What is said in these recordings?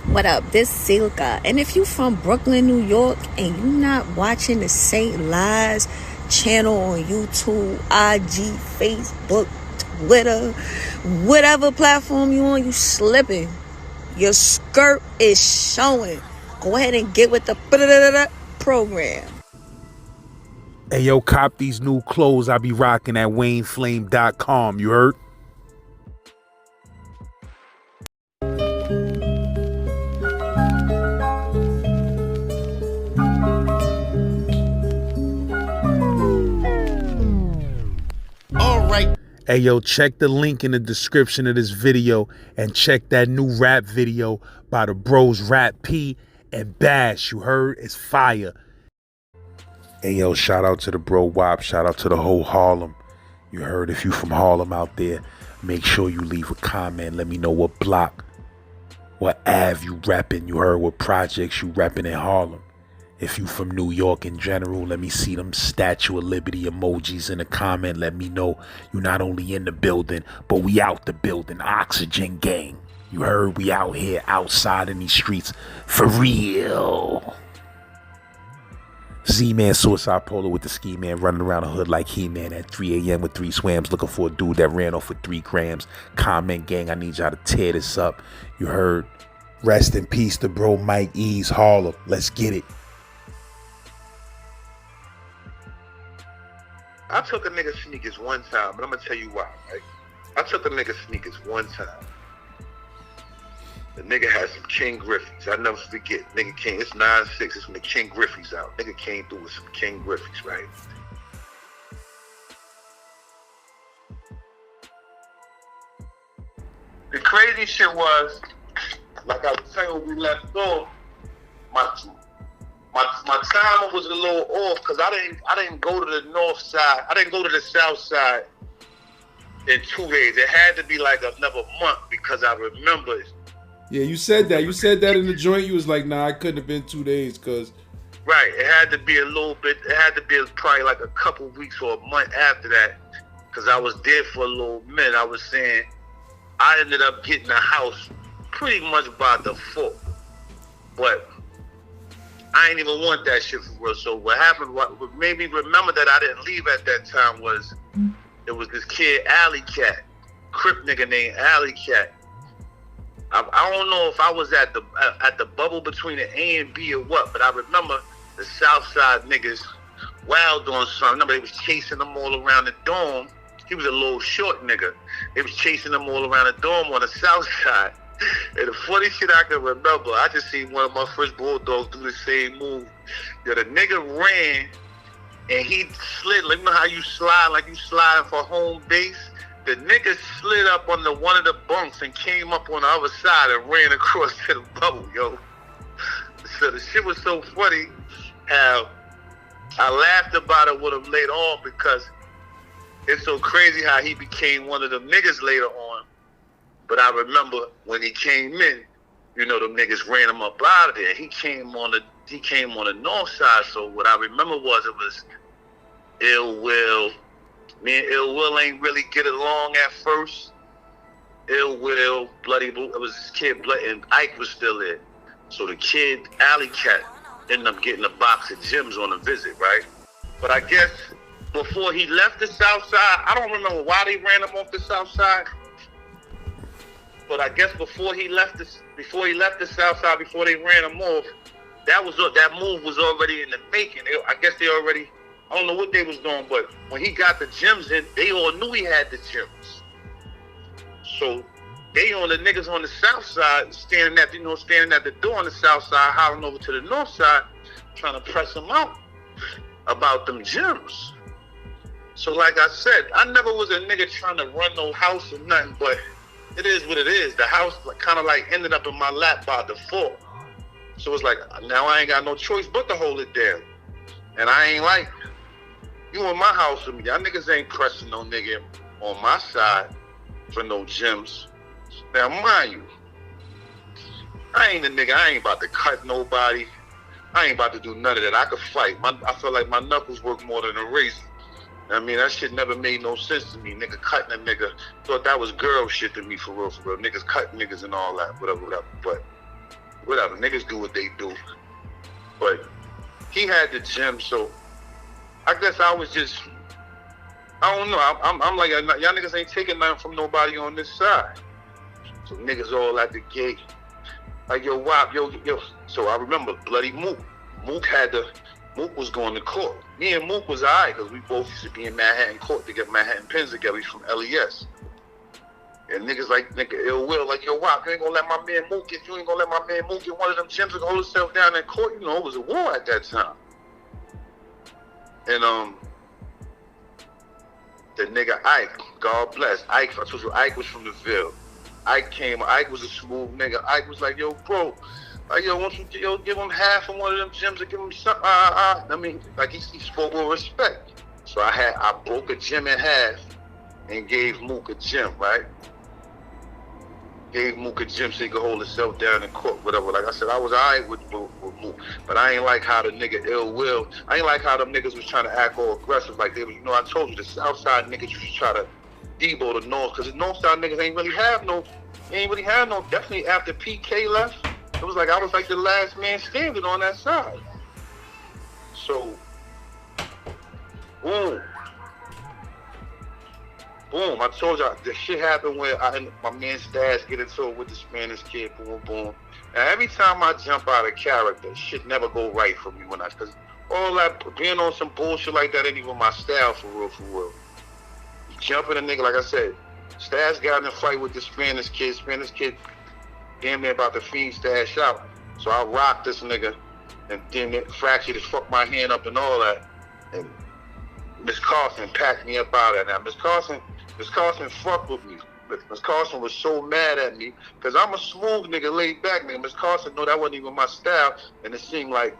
What up? This Silka. And if you from Brooklyn, New York, and you not watching the st.laz channel on YouTube, IG, Facebook, Twitter, whatever platform you on, you slipping. Your skirt is showing. Go ahead and get with the program. Hey, yo, cop these new clothes I be rocking at WayneFlame.com. You heard? Alright. Hey, yo, check the link in the description of this video and check that new rap video by the bros Rap P and Bash. You heard? It's fire. Hey, yo, shout out to the W.o.p. Shout out to the whole Harlem. You heard? If you from Harlem out there, make sure you leave a comment. Let me know what block, what Ave you repping. You heard? What projects you repping in Harlem. If you from New York in general, let me see them Statue of Liberty emojis in the comment. Let me know you not only in the building, but we out the building. Oxygen gang. You heard? We out here outside in these streets for real. Z-Man Suicide Polo with the ski man running around the hood like He-Man at 3 a.m. with 3 swams looking for a dude that ran off with 3 grams. Comment gang, I need y'all to tear this up. You heard? Rest in peace to bro Mike E's Harlem. Let's get it. I took a nigga sneakers one time, but I'm gonna tell you why, right? I took a nigga sneakers one time. The nigga had some King Griffey's. I never forget. Nigga came, it's 9-6, it's when the King Griffey's out. Nigga came through with some King Griffey's, right? The crazy shit was, like I was saying when we left off, my timer was a little off because I didn't go to the north side. I didn't go to the south side in 2 days. It had to be like another month because I remember. Yeah, you said that. You said that in the joint. You was like, nah, I couldn't have been 2 days because. Right. It had to be a little bit. It had to be probably like a couple weeks or a month after that because I was there for a little minute. I was saying I ended up getting a house pretty much by default. But I ain't even want that shit for real. So what happened, what made me remember that I didn't leave at that time was it was this kid, Alley Cat, Crip nigga named Alley Cat. I don't know if I was at the bubble between the A and B or what, but I remember the South Side niggas wild on something. I remember they was chasing them all around the dorm. He was a little short nigga. They was chasing them all around the dorm on the South Side. And the funny shit I can remember, I just seen one of my first Bulldogs do the same move. Yeah, the nigga ran and he slid. Like, you know how you slide, like you sliding for home base? The nigga slid up on one of the bunks and came up on the other side and ran across to the bubble, yo. So the shit was so funny how I laughed about it with him later on because it's so crazy how he became one of them niggas later on. But I remember when he came in, you know, them niggas ran him up out of there. He came on the north side. So what I remember was it was Ill Will. Me and Ill Will ain't really get along at first. Ill Will, Bloody Blue, it was this kid, and Ike was still there. So the kid, Alley Cat, ended up getting a box of gems on a visit, right? But I guess before he left the South Side, I don't remember why they ran him off the South Side. But I guess before he left the South Side, before they ran him off, that move was already in the making. I guess they already, I don't know what they was doing, but when he got the gems in, they all knew he had the gems. So they on the niggas on the South Side, standing at the door on the South Side, hollering over to the North Side, trying to press him out about them gems. So like I said, I never was a nigga trying to run no house or nothing, but it is what it is. The house kind of like ended up in my lap by default. So it's like, now I ain't got no choice but to hold it down. And I ain't like, you in my house with me. Y'all niggas ain't pressing no nigga on my side for no gems. Now, mind you, I ain't a nigga. I ain't about to cut nobody. I ain't about to do none of that. I could fight. I feel like my knuckles work more than a razor. I mean, that shit never made no sense to me. Nigga cutting a nigga. Thought that was girl shit to me, for real, for real. Niggas cutting niggas and all that, whatever. But whatever. Niggas do what they do. But he had the gym, so I guess I was just, I don't know. I'm like, y'all niggas ain't taking nothing from nobody on this side. So niggas all at the gate. Like, yo, WOP, yo. So I remember Bloody Mook. Mook was going to court. Me and Mook was alright, because we both used to be in Manhattan court to get Manhattan pins together. He's from LES. And niggas like, nigga, ill will, like, yo, WOP, you ain't gonna let my man Mook get, you ain't gonna let my man Mook get one of them gyms and hold himself down in court. You know, it was a war at that time. And, the nigga Ike, God bless, Ike, I told you, Ike was from the Ville. Ike was a smooth nigga. Ike was like, yo, bro, like, yo, won't you give him half of one of them gyms or give him something? I mean, like, he spoke with respect. So I broke a gym in half and gave Mook a gym, right? Gave Mook a gym so he could hold himself down in court, whatever. Like I said, I was alright with Mook, but I ain't like how the nigga ill will. I ain't like how them niggas was trying to act all aggressive. Like they was, you know, I told you the South Side niggas used to try to debo the North, because the North Side niggas ain't really have no. Definitely after PK left, it was like I was like the last man standing on that side. So, boom. I told y'all, the shit happened where my man st.laz get into it with the Spanish kid, boom. And every time I jump out of character, shit never go right for me because all that, being on some bullshit like that ain't even my style for real. Jumping a nigga, like I said, st.laz got in a fight with the Spanish kid damn near about to feed st.laz out. So I rocked this nigga and damn near fractured his fuck my hand up and all that. And Miss Carson packed me up out of that. Miss Carson fucked with me. Miss Carson was so mad at me because I'm a smooth nigga, laid back nigga. Miss Carson know that wasn't even my style, and it seemed like,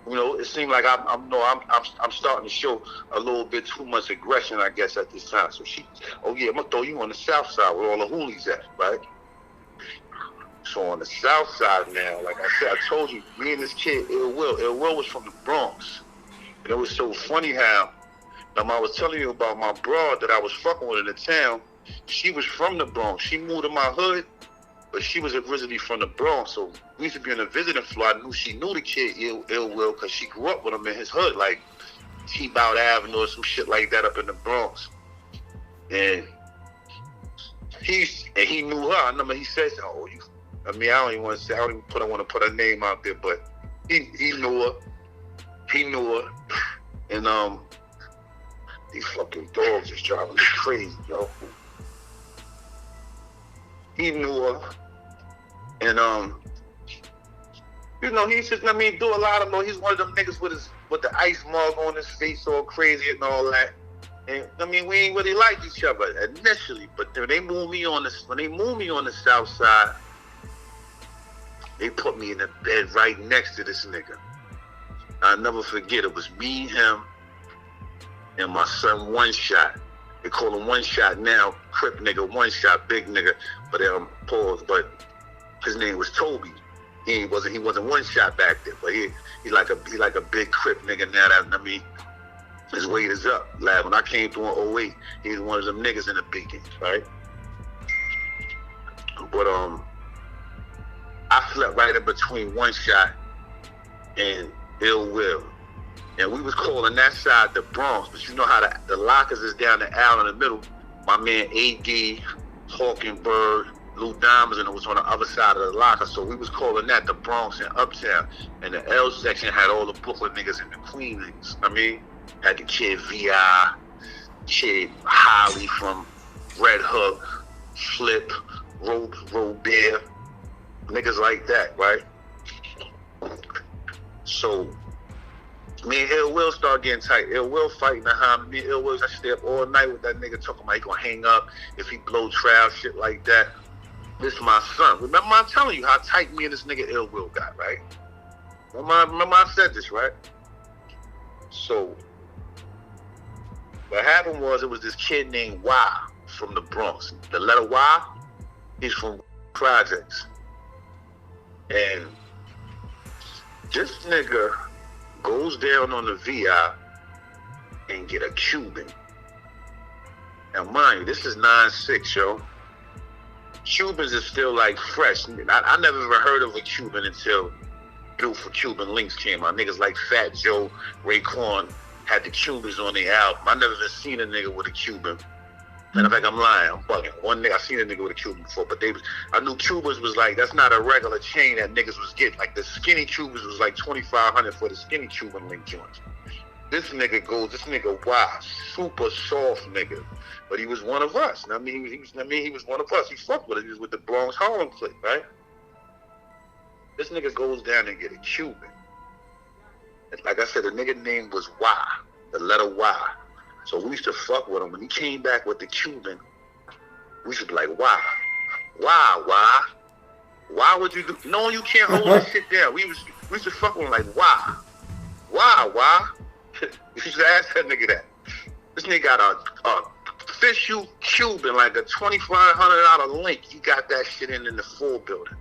you know, I'm starting to show a little bit too much aggression, I guess, at this time. So she, oh yeah, I'm gonna throw you on the South Side where all the hoolies at, right? So on the South Side now, like I said, I told you, me and this kid Ill Will was from the Bronx, and it was so funny how. I was telling you about my broad that I was fucking with in the town. She was from the Bronx. She moved to my hood, but she was originally from the Bronx. So we used to be on a visiting floor. I knew she knew the kid Ill Will because she grew up with him in his hood, like T-Bout Avenue or some shit like that up in the Bronx. And he knew her. I remember he said, "Oh, you." I mean, I don't even want to put her name out there, but he knew her. He knew her, and these fucking dogs is driving me crazy, yo. He knew her. And, you know, he's just, do a lot of, he's one of them niggas with the ice mug on his face all crazy and all that. And, we ain't really like each other initially, but when they moved me on the South Side, they put me in the bed right next to this nigga. I'll never forget, it was me, him, and my son One Shot. They call him One Shot now, Crip nigga, One Shot, big nigga. But pause. But his name was Toby. He wasn't One Shot back then. But he like a big Crip nigga now. That his weight is up. Lad, when I came through in 08, he was one of them niggas in the big games, right? But I slept right in between One Shot and Ill Will. And we was calling that side the Bronx, but you know how the lockers is down the aisle in the middle. My man A.D., Hawkenberg, Lou Diamonds, and it was on the other side of the locker. So we was calling that the Bronx and Uptown. And the L section had all the Brooklyn niggas and the Queen niggas. Had the kid V.I., kid Holly from Red Hook, Flip, Robert, niggas like that, right? So me and Ill Will start getting tight. Ill Will fighting behind me. Ill Will, I stay up all night with that nigga talking about he gonna hang up if he blow trial, shit like that. This is my son. Remember I'm telling you how tight me and this nigga Ill Will got, right? Remember I said this, right? So what happened was it was this kid named Y from the Bronx. The letter Y, he's from Projects. And this nigga goes down on the VI and get a Cuban. Now mind you, this is 9-6, yo. Cubans is still like fresh. I never even heard of a Cuban until Built for Cuban Links came out. Niggas like Fat Joe, Raekwon had the Cubans on the album. I never even seen a nigga with a Cuban. And in fact, I'm lying. I'm bugging. One nigga, I seen a nigga with a Cuban before, but I knew Cubans was like, that's not a regular chain that niggas was getting. Like the skinny Cubans was like $2,500 for the skinny Cuban link joints. This nigga wow, super soft nigga. But he was one of us. I mean, he was one of us. He fucked with us. He was with the Bronx Harlem clique, right? This nigga goes down and get a Cuban. And like I said, the nigga name was Y, the letter Y. So we used to fuck with him. When he came back with the Cuban, we used to be like, why? Why would you do? No, you can't hold this shit down. We used to fuck with him like, why? You should ask that nigga that. This nigga got a official Cuban, like a $2,500 link. He got that shit in the full building.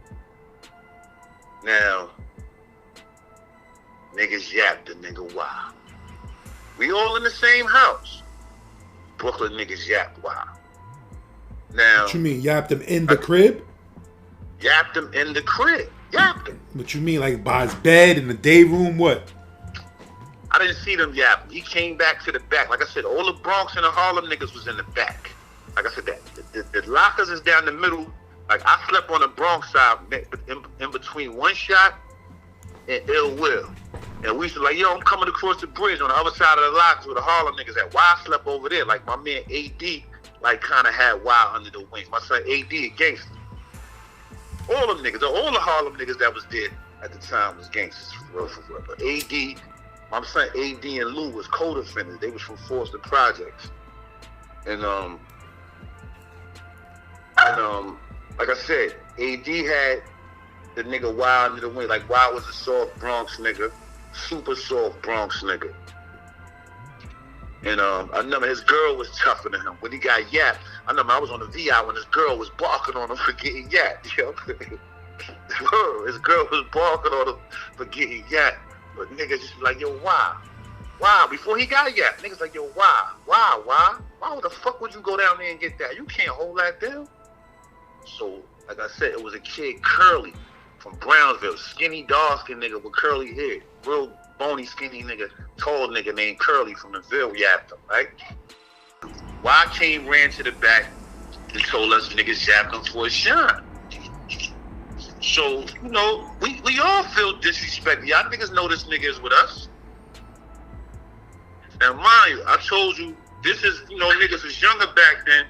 Now, niggas yapped the nigga why. We all in the same house. Brooklyn niggas yapped why. Now, what you mean, yapped him in the crib? Yapped him in the crib. Yapped him. What you mean, like by his bed in the day room? What? I didn't see them yapping. He came back to the back. Like I said, all the Bronx and the Harlem niggas was in the back. Like I said, the lockers is down the middle. Like I slept on the Bronx side, in between One Shot and Ill Will. And we used to like, yo, I'm coming across the bridge on the other side of the lockers where the Harlem niggas at. Why I slept over there? Like my man AD, like kind of had Wild under the wings. My son AD, a gangster. All them niggas, all the Harlem niggas that was there at the time was gangsters for real. But AD, my son AD and Lou was co-defendants. They was from Forster Projects. And like I said, AD had the nigga Wild under the wing. Like Wild was a soft Bronx nigga, super soft Bronx nigga. And I remember his girl was tougher than him. When he got yapped, I remember I was on the VI when his girl was barking on him for getting yapped. Yo. His girl was barking on him for getting yapped. But niggas just be like, yo, why? Why? Before he got yapped, niggas like, yo, why? Why the fuck would you go down there and get that? You can't hold that down. So, like I said, it was a kid, Curly, from Brownsville, skinny, dark-skinned nigga with curly hair, real bony, skinny nigga, tall nigga named Curly from the Ville yapped him, right? Y ran to the back and told us niggas yapped him for a shine. So, you know, we all feel disrespected. Y'all niggas know this nigga is with us. Now, mind you, I told you, this is, you know, niggas was younger back then.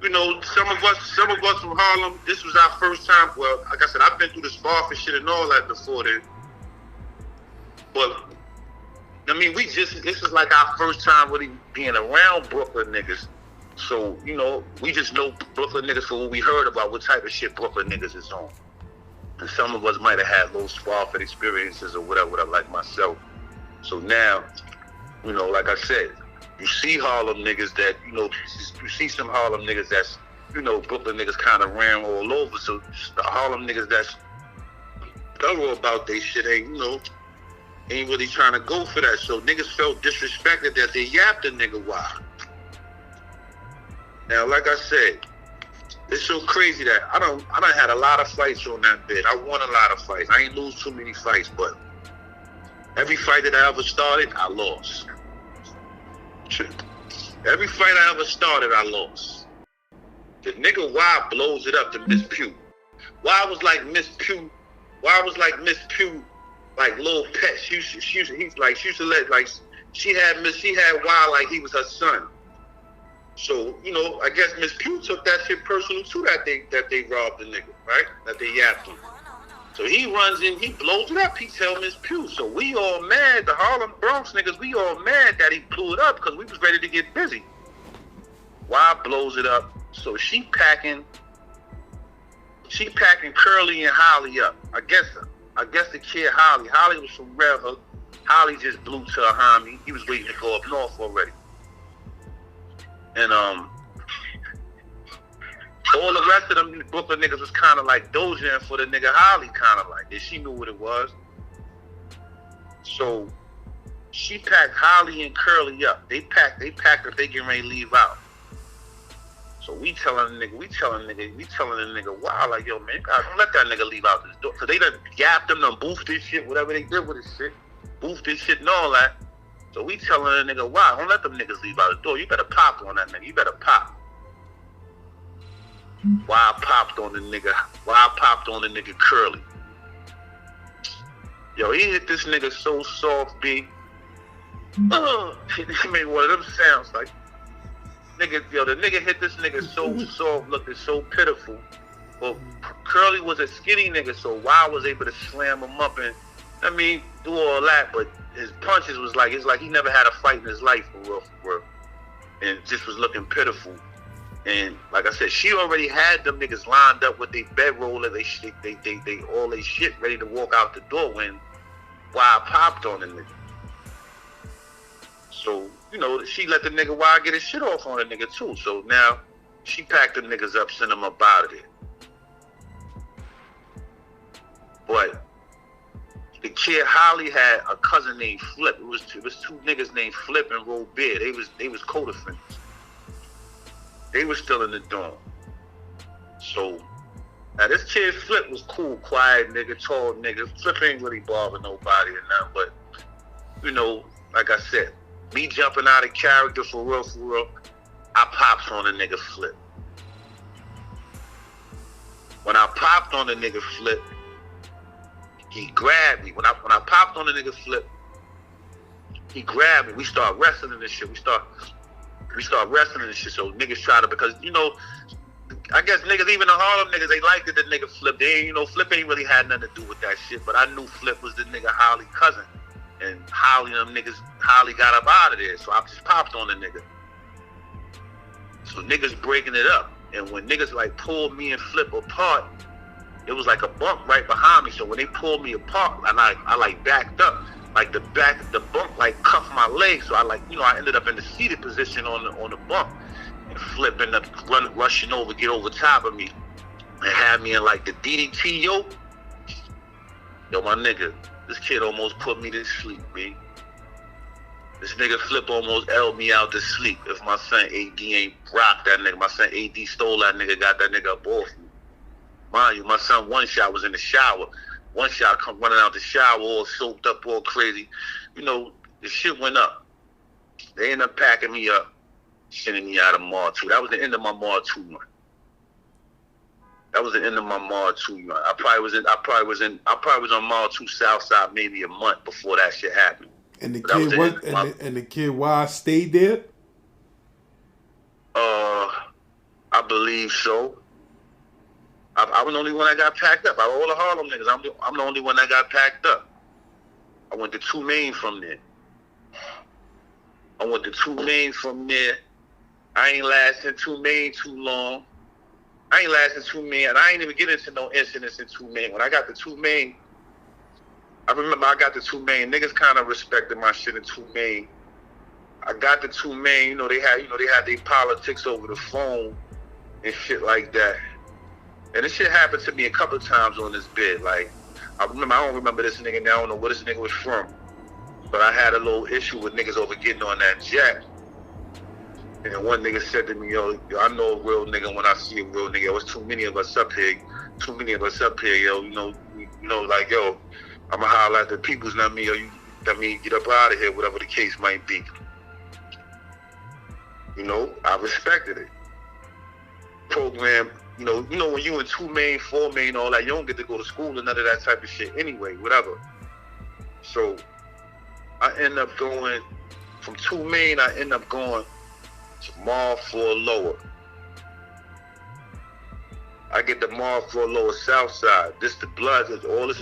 You know, some of us from Harlem, this was our first time. Well, like I said, I've been through the Sparford shit and all that before then. But, I mean, this is like our first time really being around Brooklyn niggas. So, you know, we just know Brooklyn niggas for what we heard about, what type of shit Brooklyn niggas is on. And some of us might have had little Sparford experiences or whatever, like myself. So now, you know, like I said, you see Harlem niggas that, you know, you see some Harlem niggas that's, you know, Brooklyn niggas kind of ran all over. So the Harlem niggas that's thorough about they shit ain't, you know, ain't really trying to go for that. So niggas felt disrespected that they yapped a nigga wild. Now, like I said, it's so crazy that I done had a lot of fights on that bed. I won a lot of fights. I ain't lose too many fights, but every fight that I ever started, I lost. Every fight I ever started, I lost. The nigga Y blows it up to Miss Pugh. Y was like Miss Pugh. Y was like Miss Pugh, like little pet. She used to let, like, she had Y like he was her son. So, you know, I guess Miss Pugh took that shit personal too, that they robbed the nigga, right? That they yapped him. So he runs in, he blows it up, he tell Miss Pugh. So we all mad, the Harlem Bronx niggas, we all mad that he blew it up because we was ready to get busy. Y blows it up. So she packing Curly and Holly up. I guess the kid Holly was from Red Hook. Holly just blew to a homie. He was waiting to go up north already. And all the rest of them Brooklyn niggas was kind of like dozing for the nigga Holly, kind of like. And she knew what it was. So she packed Holly and Curly up. They packed if they getting ready to leave out. So we telling the nigga, wow, like, yo, man, God, don't let that nigga leave out this door. So they done gapped him, done boofed this shit, whatever they did with this shit, boofed this shit and all that. So we telling the nigga, wow, don't let them niggas leave out the door. You better pop on that nigga. You better pop. Why I popped on the nigga Curly. Yo, he hit this nigga so soft, B. He made one of them sounds like, nigga, yo, the nigga hit this nigga so soft, looking so pitiful. Well, Curly was a skinny nigga, so Wild was able to slam him up and, I mean, do all that, but his punches was like, it's like he never had a fight in his life for real. And just was looking pitiful. And like I said, she already had them niggas lined up with their bedroll and they all they shit ready to walk out the door when Wild popped on the nigga. So, you know, she let the nigga Wild get his shit off on the nigga too. So now she packed them niggas up, sent them up out of there. But the kid Holly had a cousin named Flip. It was two niggas named Flip and Robert. They was co-defendants. They was still in the dorm. So now this kid Flip was cool, quiet nigga, tall nigga. Flip ain't really bother nobody or nothing, but you know, like I said, me jumping out of character for real, I popped on the nigga Flip. When I popped on the nigga Flip, he grabbed me. When I popped on the nigga Flip, he grabbed me. We start wrestling this shit. We start wrestling this shit. So niggas try to, because you know, I guess niggas, even the Harlem niggas, they liked it. The nigga Flip, Flip ain't really had nothing to do with that shit. But I knew Flip was the nigga Holly cousin, and Holly got up out of there. So I just popped on the nigga. So niggas breaking it up, and when niggas like pulled me and Flip apart, it was like a bump right behind me. So when they pulled me apart, and I like backed up, like the bump like cuffed my leg. So I ended up in the seated position on the bump, and Flip ended up rushing over, get over top of me, and had me in like the DDT yoke. Yo, my nigga, this kid almost put me to sleep, B. This nigga Flip almost L'd me out to sleep. If my son AD ain't rocked that nigga, my son AD stole that nigga, got that nigga up off me. Mind you, my son one shot was in the shower. One shot come running out the shower all soaked up, all crazy. You know, the shit went up. They ended up packing me up, sending me out of Mar 2. That was the end of my Mar 2 run. I probably was on Mar 2 South Side maybe a month before that shit happened. And the kid Wild stayed there? I believe so. I was the only one that got packed up. Out of all the Harlem niggas, I'm the only one that got packed up. I went to 2 Main from there. I ain't lasting 2 Main too long. And I ain't even get into no incidents in 2 Main. When I got to 2 Main, I remember I got to 2 Main. Niggas kind of respected my shit in 2 Main. I got to 2 Main. They had their politics over the phone and shit like that. And this shit happened to me a couple of times on this bid. Like, I don't remember this nigga now. I don't know where this nigga was from. But I had a little issue with niggas over getting on that jet. And one nigga said to me, yo, I know a real nigga when I see a real nigga. There's too many of us up here, yo. You know, like, yo, I'ma holler at the peoples, not me, yo. Get up out of here, whatever the case might be. You know, I respected it. Program. You know, when you in 2 Main, 4 Main, all that, you don't get to go to school and none of that type of shit anyway, whatever. So I end up going from 2 Main, I end up going to Mar 4 Lower. I get the Mar 4 Lower South Side. This is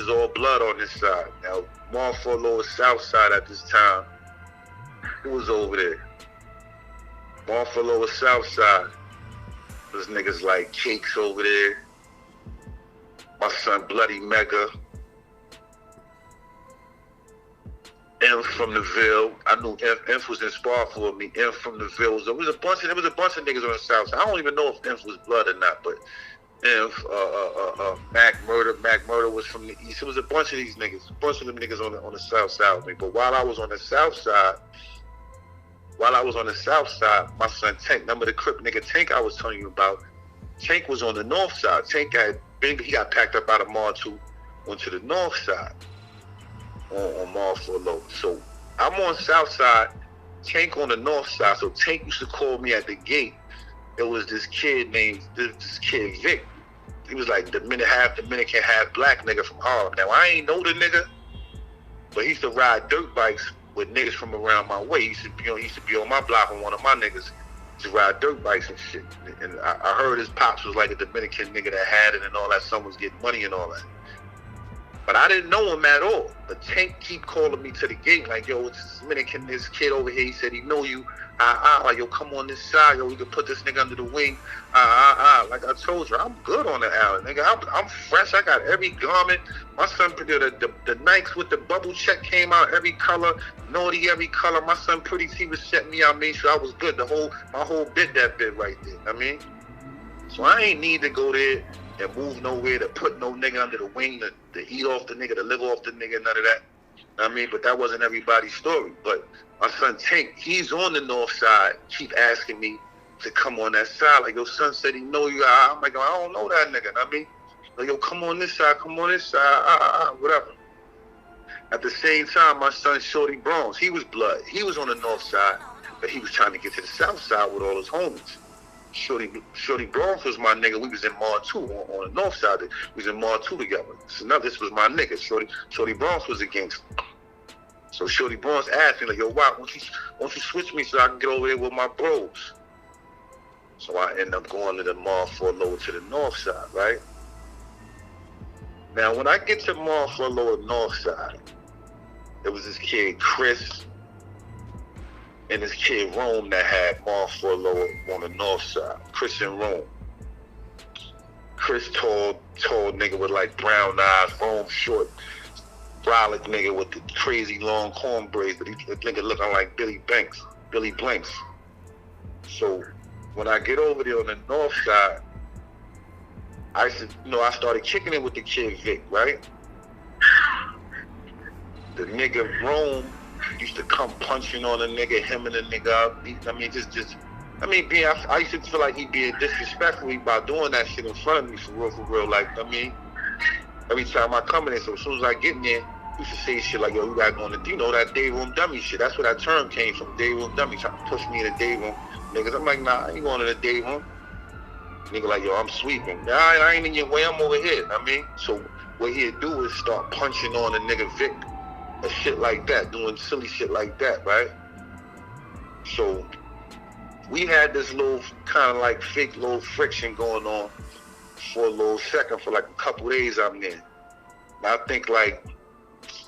all blood on this side. Now, Mar 4 Lower South Side at this time, who was over there? Mar 4 Lower South Side. There's niggas like Cakes over there. My son Bloody Mega. Inf from the Ville. I knew Inf was in Spar for me. Inf from the Ville. There was a bunch of niggas on the south side. I don't even know if Inf was blood or not, but Inf, Mac Murder was from the east. It was a bunch of these niggas. A bunch of them niggas on the south side with me. But while I was on the south side, while I was on the south side, my son Tank, remember the Crip nigga Tank I was telling you about? Tank was on the north side. Tank he got packed up out of Mar 2, went to the north side on Mar 4 Low. So I'm on south side, Tank on the north side. So Tank used to call me at the gate. There was this kid named Vic. He was like half Dominican, half black nigga from Harlem. Now I ain't know the nigga, but he used to ride dirt bikes with niggas from around my way. He used to be on my block with one of my niggas to ride dirt bikes and shit. And I heard his pops was like a Dominican nigga that had it and all that. Son was getting money and all that. But I didn't know him at all. But Tank keep calling me to the gate like, yo, it's this Dominican, this kid over here. He said he know you. Like, yo, come on this side. Yo, we can put this nigga under the wing. Like I told you, I'm good on the alley, nigga. I'm fresh. I got every garment. My son, the Nikes with the bubble check came out, every color, naughty, every color. My son Pretty T was setting me out, made sure I was good. My whole bit right there. I mean, so I ain't need to go there and move nowhere to put no nigga under the wing to eat off the nigga, to live off the nigga, none of that. I mean, but that wasn't everybody's story. But my son Tank, he's on the north side, keep asking me to come on that side. Like, your son said he know you. I'm like, I don't know that nigga. I mean, like, yo, come on this side, whatever. At the same time, my son Shorty Bronx, he was blood. He was on the north side, but he was trying to get to the south side with all his homies. Shorty Bronx was my nigga. We was in Mar 2 on the north side. We was in Mar 2 together. So now this was my nigga. Shorty Bronx was a gangster. So Shorty Bronx asked me, like, yo, why don't you switch me so I can get over there with my bros? So I end up going to the Mar 4 Lower to the north side, right? Now, when I get to Mar 4 Lower north side, there was this kid, Chris, and this kid, Rome, that had Mar 4 Lower on the north side. Chris and Rome. Chris tall nigga with like brown eyes, Rome short, brolic nigga with the crazy long corn braids, but he nigga looking like Billy Blanks. So when I get over there on the north side, I started kicking it with the kid Vic, right? The nigga Rome used to come punching on a nigga, him and the nigga up. I used to feel like he being disrespectful by doing that shit in front of me for real. Like, I mean, every time I come in there, so as soon as I get in there, he used to say shit like, yo, you gotta go in that day room dummy shit. That's where that term came from, day room dummy, trying to push me in the day room. Niggas, I'm like, nah, I ain't going to the day room. Nigga like, yo, I'm sweeping. Nah, I ain't in your way, I'm over here. I mean, so what he'd do is start punching on a nigga Vic or shit like that, doing silly shit like that, right? So we had this little kind of like fake little friction going on for a little second, for like a couple days I'm there. And I think like,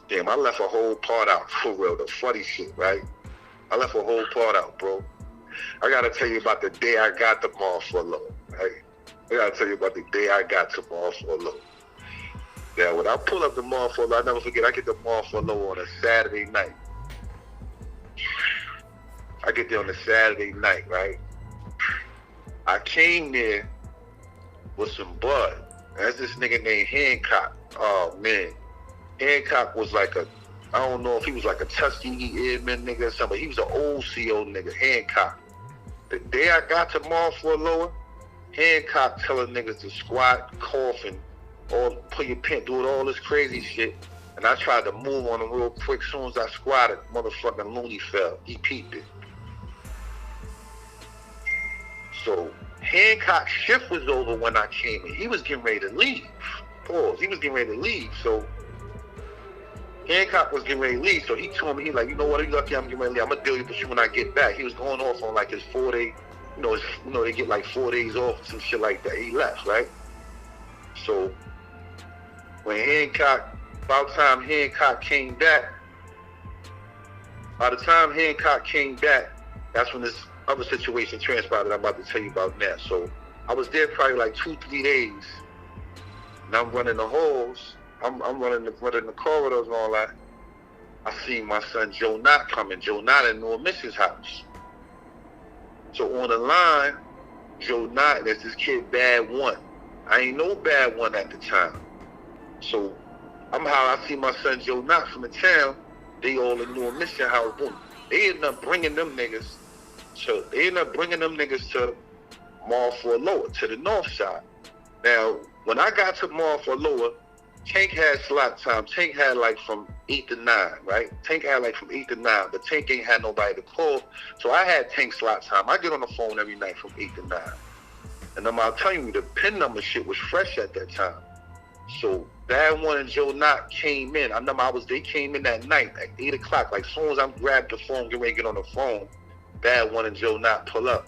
damn, I left a whole part out for real, the funny shit, right? I left a whole part out, bro. I gotta tell you about the day I got to Mar 4 Low, right? I gotta tell you about the day I got to Mar 4 Low. Now, when I pull up the Mar 4 Low, I never forget, I get to Mar 4 Low on a Saturday night. I get there on a Saturday night, right? I came there with some bud. That's this nigga named Hancock. Oh, man. Hancock was like I don't know if he was like a Tuskegee Airman nigga or something, but he was an old CO nigga, Hancock. The day I got to Mar 4 Lower, Hancock telling niggas to squat, coughing, or put your pants, doing all this crazy shit. And I tried to move on him real quick. As soon as I squatted, motherfucking Looney fell. He peeped it. So Hancock's shift was over when I came in. He was getting ready to leave. Pause. He was getting ready to leave. So Hancock was getting ready to leave. So he told me, he like, you know what, you lucky I'm getting ready to leave. I'm gonna deal with you when I get back. He was going off on like his 4-day, they get like 4 days off or some shit like that. He left, right? So when by the time Hancock came back, that's when this other situation transpired that I'm about to tell you about now. So I was there probably like 2-3 days, and I'm running the halls. I'm running the corridors and all that. I see my son Joe Knott coming. Joe Knott in North Mrs. house. So on the line, Joe Knott, and there's this kid Bad One. I ain't know Bad One at the time. So I see my son Joe Knott from the town. They all in North Mission house. Boom. They ended up bringing them niggas to Mall for Lower, to the north side. Now, when I got to Mall for Lower, Tank had slot time. Tank had like from 8 to 9, right? Tank had like from 8 to 9, but Tank ain't had nobody to call. So I had Tank slot time. I get on the phone every night from 8 to 9. And I'm telling you, the PIN number shit was fresh at that time. So Bad One and Joe Knott came in. I remember they came in that night at 8 o'clock. Like, as soon as I grabbed the phone, get ready to get on the phone, Bad One and Joe Knott pull up.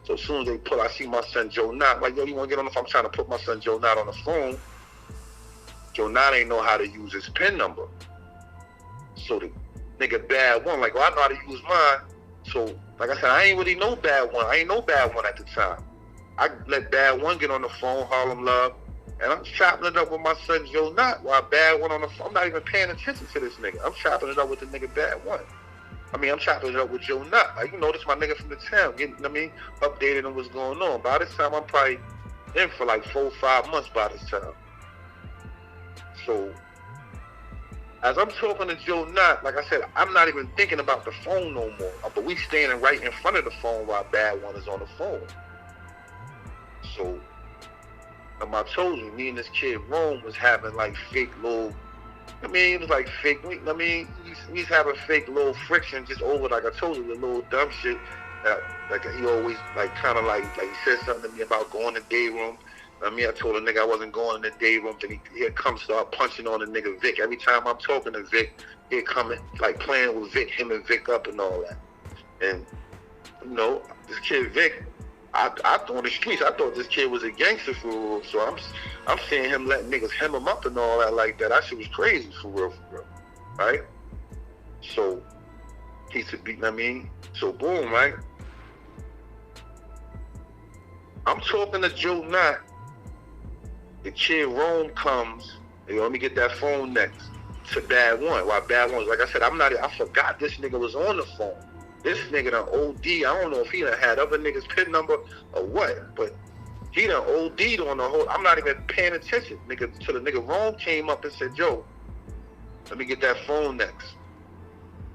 So as soon as they pull, I see my son Joe Knott. Like, yo, you want to get on the phone? I'm trying to put my son Joe Knott on the phone. Joe Knott ain't know how to use his PIN number. So the nigga Bad One, like, well, I know how to use mine. So, like I said, I ain't really know Bad One. I ain't know Bad One at the time. I let Bad One get on the phone, Harlem Love, and I'm chopping it up with my son Joe Knott while Bad One on the phone. I'm not even paying attention to this nigga. I'm chopping it up with the nigga Bad One. I mean, I'm chopping it up with Joe Knott. Like, you know, this my nigga from the town, getting, I mean, updated on what's going on. By this time, I'm probably in for like 4 or 5 months by this time. So, as I'm talking to Joe Knott, like I said, I'm not even thinking about the phone no more. But we standing right in front of the phone while Bad One is on the phone. So, I told you, me and this kid Rome was having like fake little, I mean, it was like fake, I mean, we was having fake little friction just over, like I told you, the little dumb shit that, like, he always, like, kind of like he said something to me about going to the day room. I mean, I told a nigga I wasn't going in the day room, then he'd come start punching on the nigga Vic. Every time I'm talking to Vic, he'd come in, like, playing with Vic, him and Vic up and all that. And, you know, this kid Vic, I thought on the streets, I thought this kid was a gangster for real. So I'm seeing him letting niggas hem him up and all that like that. That shit was crazy for real, right? So he's a beat, I mean, so boom, right? I'm talking to Joe Knott. The kid Rome comes. Hey, let me get that phone next to Bad One. While Bad One, like I said, I forgot this nigga was on the phone. This nigga done OD. I don't know if he done had other niggas' PIN number or what, but he done OD'd on the whole. I'm not even paying attention, nigga, till the nigga Rome came up and said, "Joe, let me get that phone next."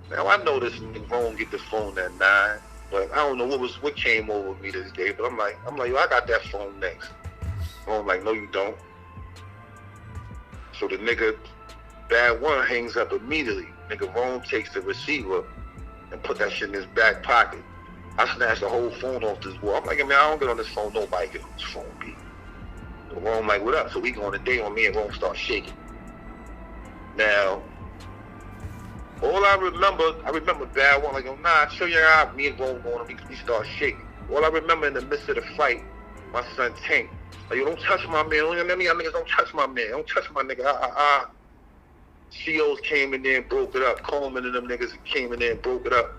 Now I know this nigga Rome get the phone at 9, but I don't know what came over me this day. But I'm like, yo, I got that phone next. Rome like, no, you don't. So the nigga Bad One hangs up immediately. Nigga Rome takes the receiver and put that shit in his back pocket. I snatched the whole phone off this wall. I'm like, man, I don't get on this phone. Nobody get on this phone, B. So Rome like, what up? So we go on the day on me and Rome start shaking. Now, all I remember Bad One like, yo, nah, chill your eye. Me and Rome going, we start shaking. All I remember in the midst of the fight, my son Tank, like, yo, don't touch my man. Y'all niggas don't touch my man. Don't touch my nigga. COs came in there and broke it up. Coleman and them niggas came in there and broke it up.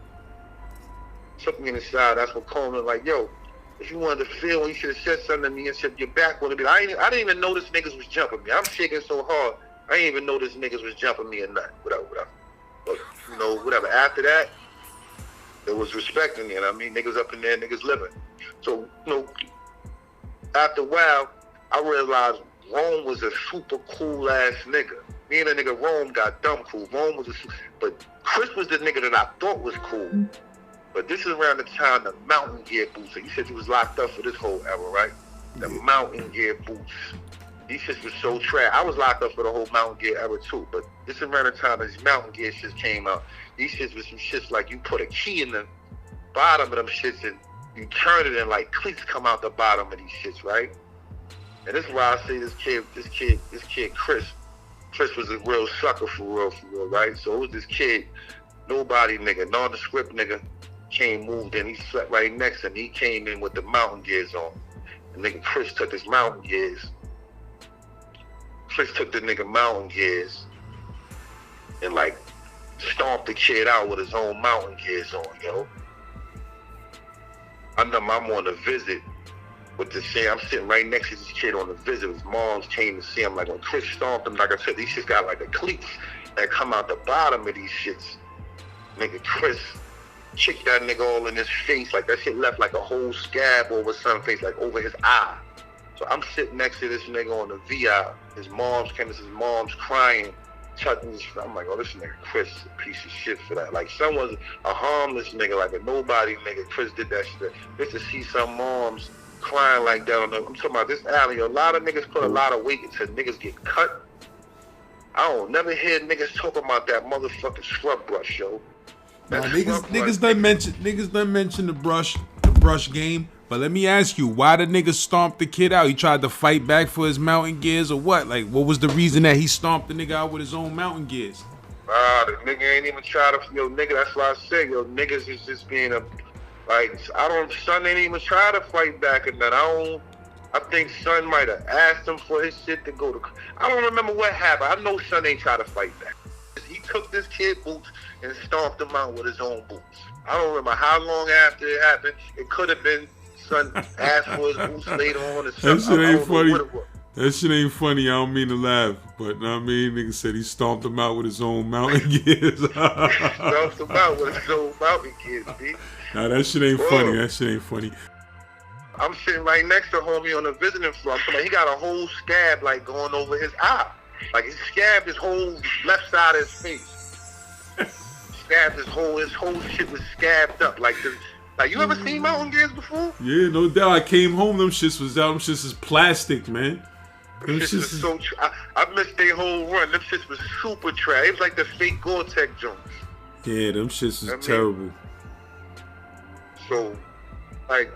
Took me in the side. That's when Coleman like, yo, if you wanted to feel, you should have said something to me and said your back would have been. I didn't even know this niggas was jumping me. I'm shaking so hard, I didn't even know this niggas was jumping me or nothing. Whatever. But, you know, whatever. After that, there was respecting me. And I mean, niggas up in there, niggas living. So, you know, after a while, I realized Rome was a super cool ass nigga. Me and the nigga Rome got dumb cool. Rome was but Chris was the nigga that I thought was cool. But this is around the time the mountain gear boots. So you said you was locked up for this whole era, right? The mountain gear boots. These shits was so trash. I was locked up for the whole mountain gear era too. But this is around the time that these mountain gear shits came out. These shits was some shits like you put a key in the bottom of them shits and you turn it and like cleats come out the bottom of these shits, right? And this is why I say this kid Chris was a real sucker for real, right? So it was this kid, nobody nigga, nondescript nigga, moved in. He slept right next to him. He came in with the mountain gears on. And nigga Chris took his mountain gears. Chris took the nigga mountain gears and like stomped the kid out with his own mountain gears on, yo. I know I'm on a visit with this shit. I'm sitting right next to this kid on a visit. His moms came to see him. Like when Chris stomped him, like I said, these shits got like the cleats that come out the bottom of these shits. Nigga Chris kicked that nigga all in his face. Like that shit left like a whole scab over some face, like over his eye. So I'm sitting next to this nigga on the VI. His mom's came, his mom's crying, I'm like, oh, this nigga Chris is a piece of shit for that. Like, someone's a harmless nigga, like a nobody nigga. Chris did that shit. Just to see some moms crying like that I'm talking about this alley. A lot of niggas put a lot of weight into niggas get cut. I don't never hear niggas talking about that motherfucking scrub brush, yo. Nah, niggas done mention the brush game. But let me ask you, why the nigga stomped the kid out? He tried to fight back for his mountain gears or what? Like, what was the reason that he stomped the nigga out with his own mountain gears? The nigga ain't even try to, yo, nigga, that's why I said, yo, niggas is just being son ain't even try to fight back and that. I think son might have asked him for his shit to go to, I don't remember what happened. I know son ain't try to fight back. He took this kid boots and stomped him out with his own boots. I don't remember how long after it happened. It could have been son asked for his boots later on or something. That shit ain't funny. That shit ain't funny. I don't mean to laugh, but I mean, nigga said he stomped him out with his own mountain gears. Stomped him out with his own mountain gears, B. Nah, that shit ain't funny. That shit ain't funny. I'm sitting right next to homie on the visiting floor. He got a whole scab like going over his eye. Like he scabbed his whole left side of his face. Scabbed his whole shit was scabbed up. Like you ever seen mountain gears before? Yeah, no doubt. I came home, them shits was out. Them shits is plastic, man. Them shits was so I missed their whole run. Them shits was super trash. It was like the fake Gore-Tex joints. Yeah, them shits is terrible. So, I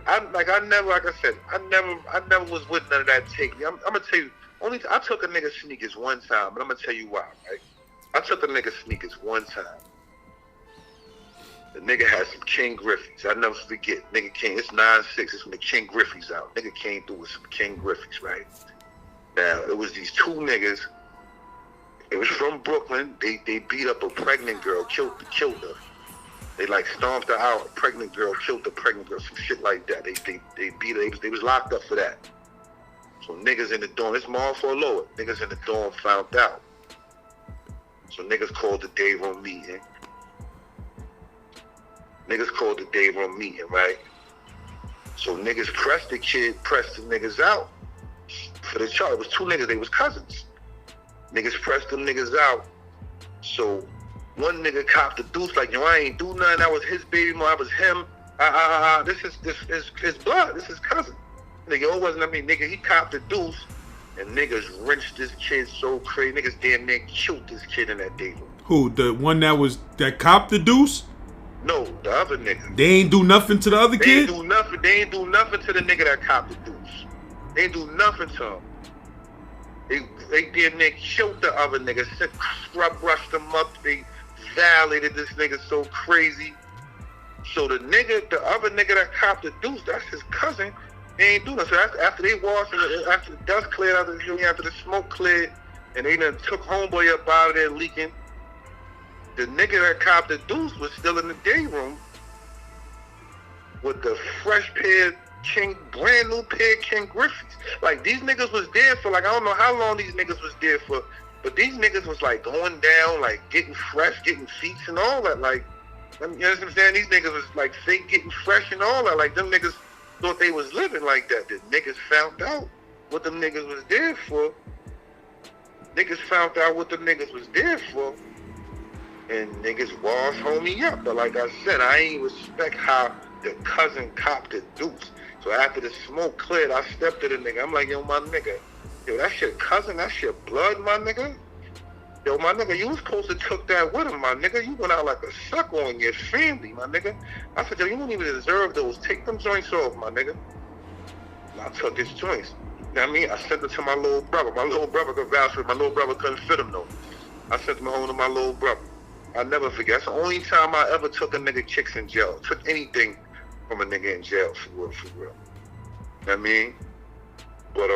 never was with none of that take. I'm gonna tell you, I took a nigga sneakers one time, but I'm gonna tell you why, right? I took a nigga sneakers one time. The nigga had some King Griffey's. I'll never forget. Nigga came, it's 9-6, it's when the King Griffey's out. Nigga came through with some King Griffey's, right? Now, it was these two niggas. It was from Brooklyn. They beat up a pregnant girl, killed her. They like stomped her out. A pregnant girl killed the pregnant girl, some shit like that. They beat her. They was locked up for that. So niggas in the dorm, it's more for lower. Niggas in the dorm found out. So niggas called the day room meeting. Right? So niggas pressed the niggas out for the charge. It was two niggas, they was cousins. Niggas pressed them niggas out. So one nigga copped the deuce like, yo, I ain't do nothing. That was his baby mom. That was him. This is his blood. This is cousin. Nigga, it wasn't nigga, he copped the deuce and niggas wrenched this kid so crazy. Niggas damn near killed this kid in that day room. Who? The one that copped the deuce? No, the other nigga. They ain't do nothing to the other kid? They ain't do nothing to the nigga that copped the deuce. They ain't do nothing to him. They damn near killed the other nigga. Scrub brushed him up. They violated this nigga so crazy. So the other nigga that copped the deuce, that's his cousin. They ain't do nothing. So after they washed, after the dust cleared, after the smoke cleared, and they done took homeboy up out of there leaking, the nigga that copped the deuce was still in the day room with the fresh brand new pair of King Griffey's. Like, these niggas was there for, like, I don't know how long these niggas was there for, but these niggas was, like, going down, like, getting fresh, getting feet and all that. Like, you know what I'm saying? These niggas was, like, fake getting fresh and all that. Like, them niggas thought they was living like that. The niggas found out what them niggas was there for. And niggas washed homie up. But like I said, I ain't respect how the cousin copped the deuce. So after the smoke cleared, I stepped to the nigga. I'm like, yo, my nigga, yo, that's your cousin, that's your blood, my nigga. Yo, my nigga, you was supposed to took that with him, my nigga. You went out like a sucker on your family, my nigga. I said, yo, you don't even deserve those. Take them joints off, my nigga. And I took his joints. You know what I mean? I sent it to my little brother. My little brother could vouch for it. My little brother couldn't fit him, though. I sent them home to my little brother. I'll never forget. That's the only time I ever took a nigga kicks in jail. Took anything from a nigga in jail, for real. You know what I mean? But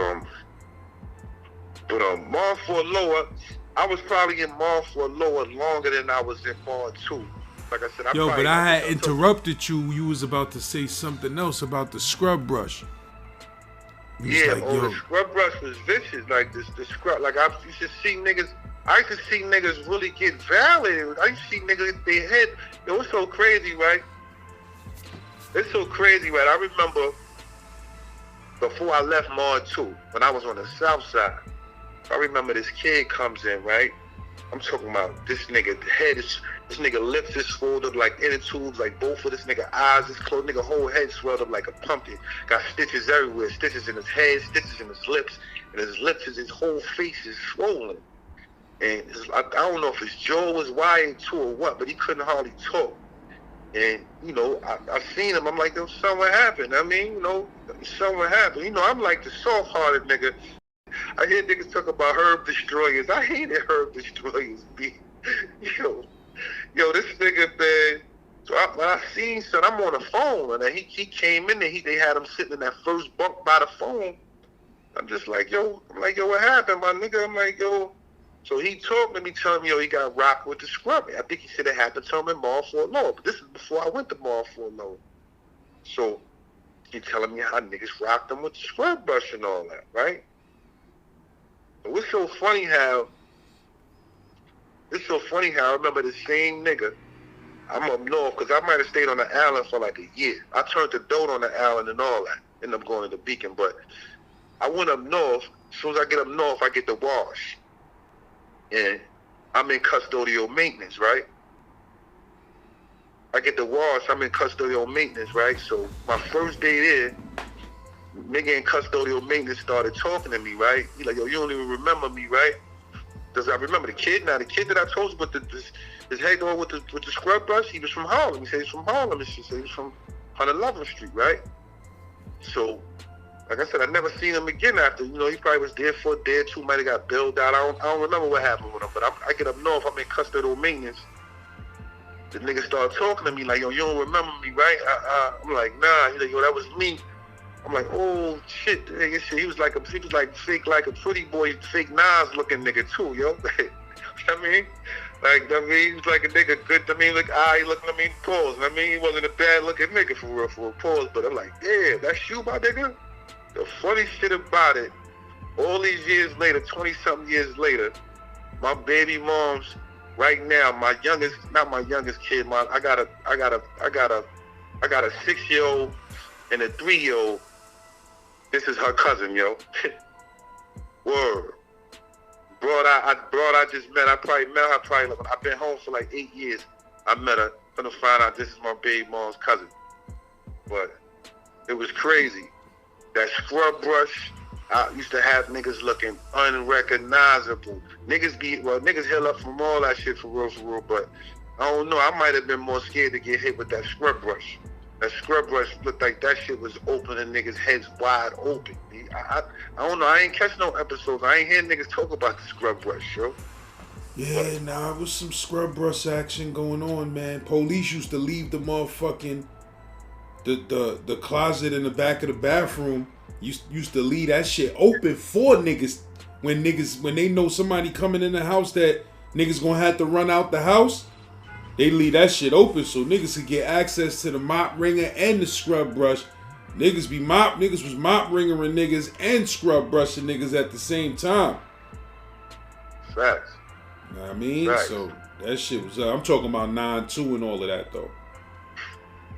Mar for Lower, I was probably in Mar for Lower longer than I was in Mar 2. Like I said, I had interrupted you. You was about to say something else about the scrub brush. Yeah, the scrub brush was vicious. Like the scrub, like I used to see niggas really get violated. I used to see niggas hit their head. It was so crazy, right? It's so crazy, right? I remember before I left Mar 2, when I was on the south side, I remember this kid comes in, right? I'm talking about this nigga head is, this nigga lips is swelled up like inner tubes, like both of this nigga eyes is closed, nigga whole head swelled up like a pumpkin. Got stitches everywhere, stitches in his head, stitches in his lips, and his lips is, his whole face is swollen. And I don't know if his jaw was wired too or what, but he couldn't hardly talk. And, you know, I seen him, I'm like, yo, son, what happened? I mean, you know, son, what happened? You know, I'm like the soft-hearted nigga. I hear niggas talk about herb destroyers. I hated herb destroyers, B. Yo, this nigga, man. So when I seen son, I'm on the phone, and he came in there. They had him sitting in that first bunk by the phone. I'm just like, yo, what happened, my nigga? I'm like, yo. So he talked to me, telling me, yo, he got rocked with the scrub. I think he said it happened to him in Mall Fort Law, but this is before I went to Mall Fort Law. So he telling me how niggas rocked him with the scrub brush and all that, right? But it's so funny how I remember the same nigga. I'm up north because I might have stayed on the island for like a year. I turned the dope on the island and all that. Ended up going to the Beacon, but I went up north. As soon as I get up north, I get the wash. And I'm in custodial maintenance, right? I get the wash, I'm in custodial maintenance, right? So my first day there, nigga in custodial maintenance started talking to me, right? He like, yo, you don't even remember me, right? Because I remember the kid. Now, the kid that I told you with his head on with the scrub brush, he was from Harlem. He said he's from Harlem, and she said he's from 111th Street, right? So, like I said, I never seen him again after. You know, he probably was there for a day or two, might have got bailed out. I don't remember what happened with him, but I get up north, I'm in custodial maintenance. The nigga started talking to me like, yo, you don't remember me, right? I'm like, nah. He's like, yo, that was me. I'm like, oh shit. He was like fake, like a pretty boy, fake Nas looking nigga too, yo. I mean, he was like a nigga good. I mean, like, he looking at me, pause. I mean, he wasn't a bad looking nigga for real, pause. But I'm like, yeah, that's you, my nigga. The funny shit about it, all these years later, 20-something years later, my baby mom's right now, not my youngest kid, I got a 6-year-old and a 3-year-old. This is her cousin, yo. Word. Broad I just met. I probably met her. I've been home for like 8 years. I met her. Gonna find out this is my baby mom's cousin. But it was crazy. That scrub brush, I used to have niggas looking unrecognizable. Niggas heal up from all that shit for real, but I don't know. I might have been more scared to get hit with that scrub brush. That scrub brush looked like that shit was opening niggas' heads wide open. I don't know. I ain't catch no episodes. I ain't hear niggas talk about the scrub brush, yo. Yeah, it was some scrub brush action going on, man. Police used to leave the motherfucking the closet in the back of the bathroom. Used to leave that shit open for niggas when they know somebody coming in the house that niggas gonna have to run out the house. They leave that shit open so niggas could get access to the mop wringer and the scrub brush. Niggas was mop ringering niggas and scrub brushing niggas at the same time. Facts. You know what I mean? Facts. So that shit was I'm talking about 9-2 and all of that though.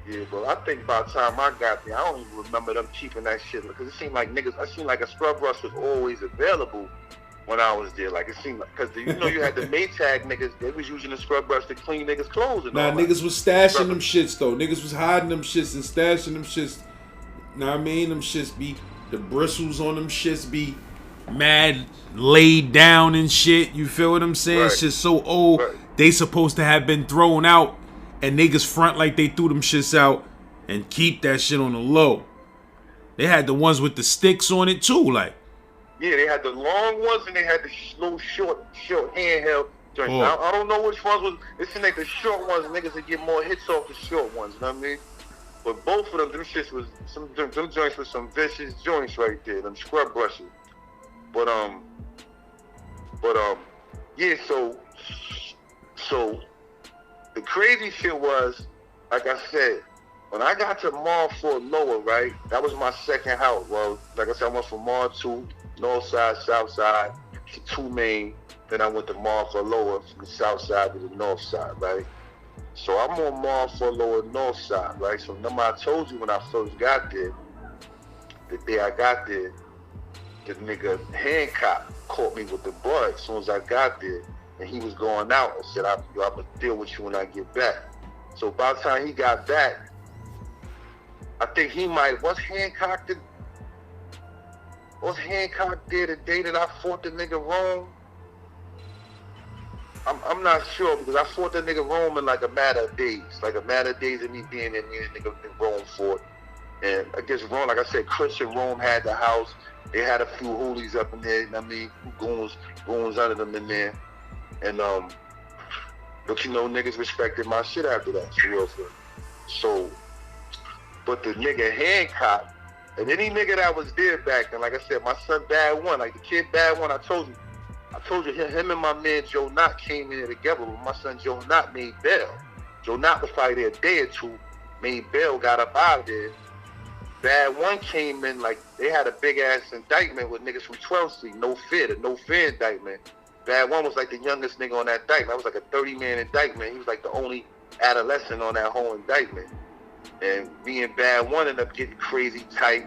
Yeah, but I think by the time I got there, I don't even remember them keeping that shit because it seemed like a scrub brush was always available when I was there. Like it seemed like, because you know you had the Maytag niggas, they was using the scrub brush to clean niggas' clothes and all that. Niggas was stashing them shits though. Niggas was hiding them shits and stashing them shits. Know what I mean? Them shits be, the bristles on them shits be mad laid down and shit. You feel what I'm saying? Right. Shit's so old. Right. They supposed to have been thrown out. And niggas front like they threw them shits out and keep that shit on the low. They had the ones with the sticks on it too, like. Yeah, they had the long ones and they had the little short handheld joints. Oh. I don't know which ones was. It seemed like the short ones, niggas would get more hits off the short ones. You know what I mean? But both of them shits was them joints was some vicious joints right there. Them scrub brushes. But yeah. So. The crazy shit was, like I said, when I got to Mall Fort Lower, right, that was my second house. Well, like I said, I went from Mall 2, North Side, South Side, to 2 Main. Then I went to Mall Fort Lower, from the South Side to the North Side, right? So I'm on Mall Fort Lower, North Side, right? So remember I told you when I first got there, the day I got there, the nigga Hancock caught me with the blood as soon as I got there. and he was going out and said, I'm gonna deal with you when I get back. So by the time he got back, I think he was Hancock there the day that I fought the nigga Rome? I'm not sure, because I fought the nigga Rome in like a matter of days of me being in there, nigga Rome fought. And I guess Rome, like I said, Chris and Rome had the house. They had a few hoolies up in there, I mean, goons under them in there. And but you know, niggas respected my shit after that, for real. So, but the nigga Hancock, and any nigga that was there back then, like I said, my son Bad One, like the kid Bad One, I told you, him and my man Joe Knott came in there together, but my son Joe Knott made bail. Joe Knott was probably there a day or two, made bail, got up out of there. Bad One came in, like, they had a big ass indictment with niggas from 12th Street, no fear indictment. Bad One was like the youngest nigga on that indictment. That was like a 30-man indictment. He was like the only adolescent on that whole indictment. And me and Bad One ended up getting crazy tight.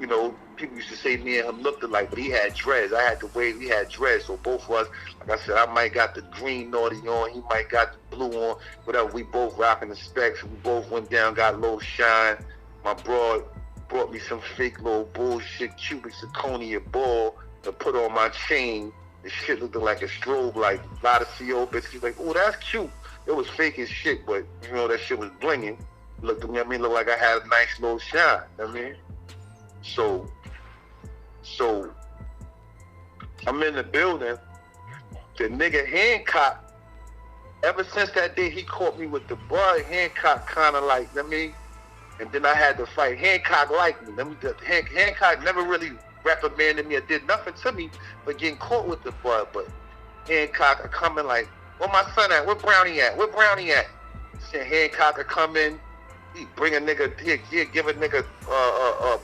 You know, people used to say me and him looked alike, but he had dreads. I had the wave, he had dreads. So both of us, like I said, I might got the green naughty on, he might got the blue on, whatever. We both rocking the specs. We both went down, got a little shine. My broad brought me some fake little bullshit cubic zirconia ball to put on my chain. The shit looked like a strobe, like a lot of CO bitches. She's like, oh, that's cute. It was fake as shit, but you know, that shit was blinging. Looked like I had a nice little shine. I mean, so I'm in the building. The nigga Hancock, ever since that day he caught me with the bud, Hancock kind of like, and then I had to fight. Hancock liked me. Hancock never really reprimanded me or did nothing to me for getting caught with the bud. But Hancock would come in like, where my son at? Where Brownie at? Said Hancock would come in, he bring a nigga, he'd give a nigga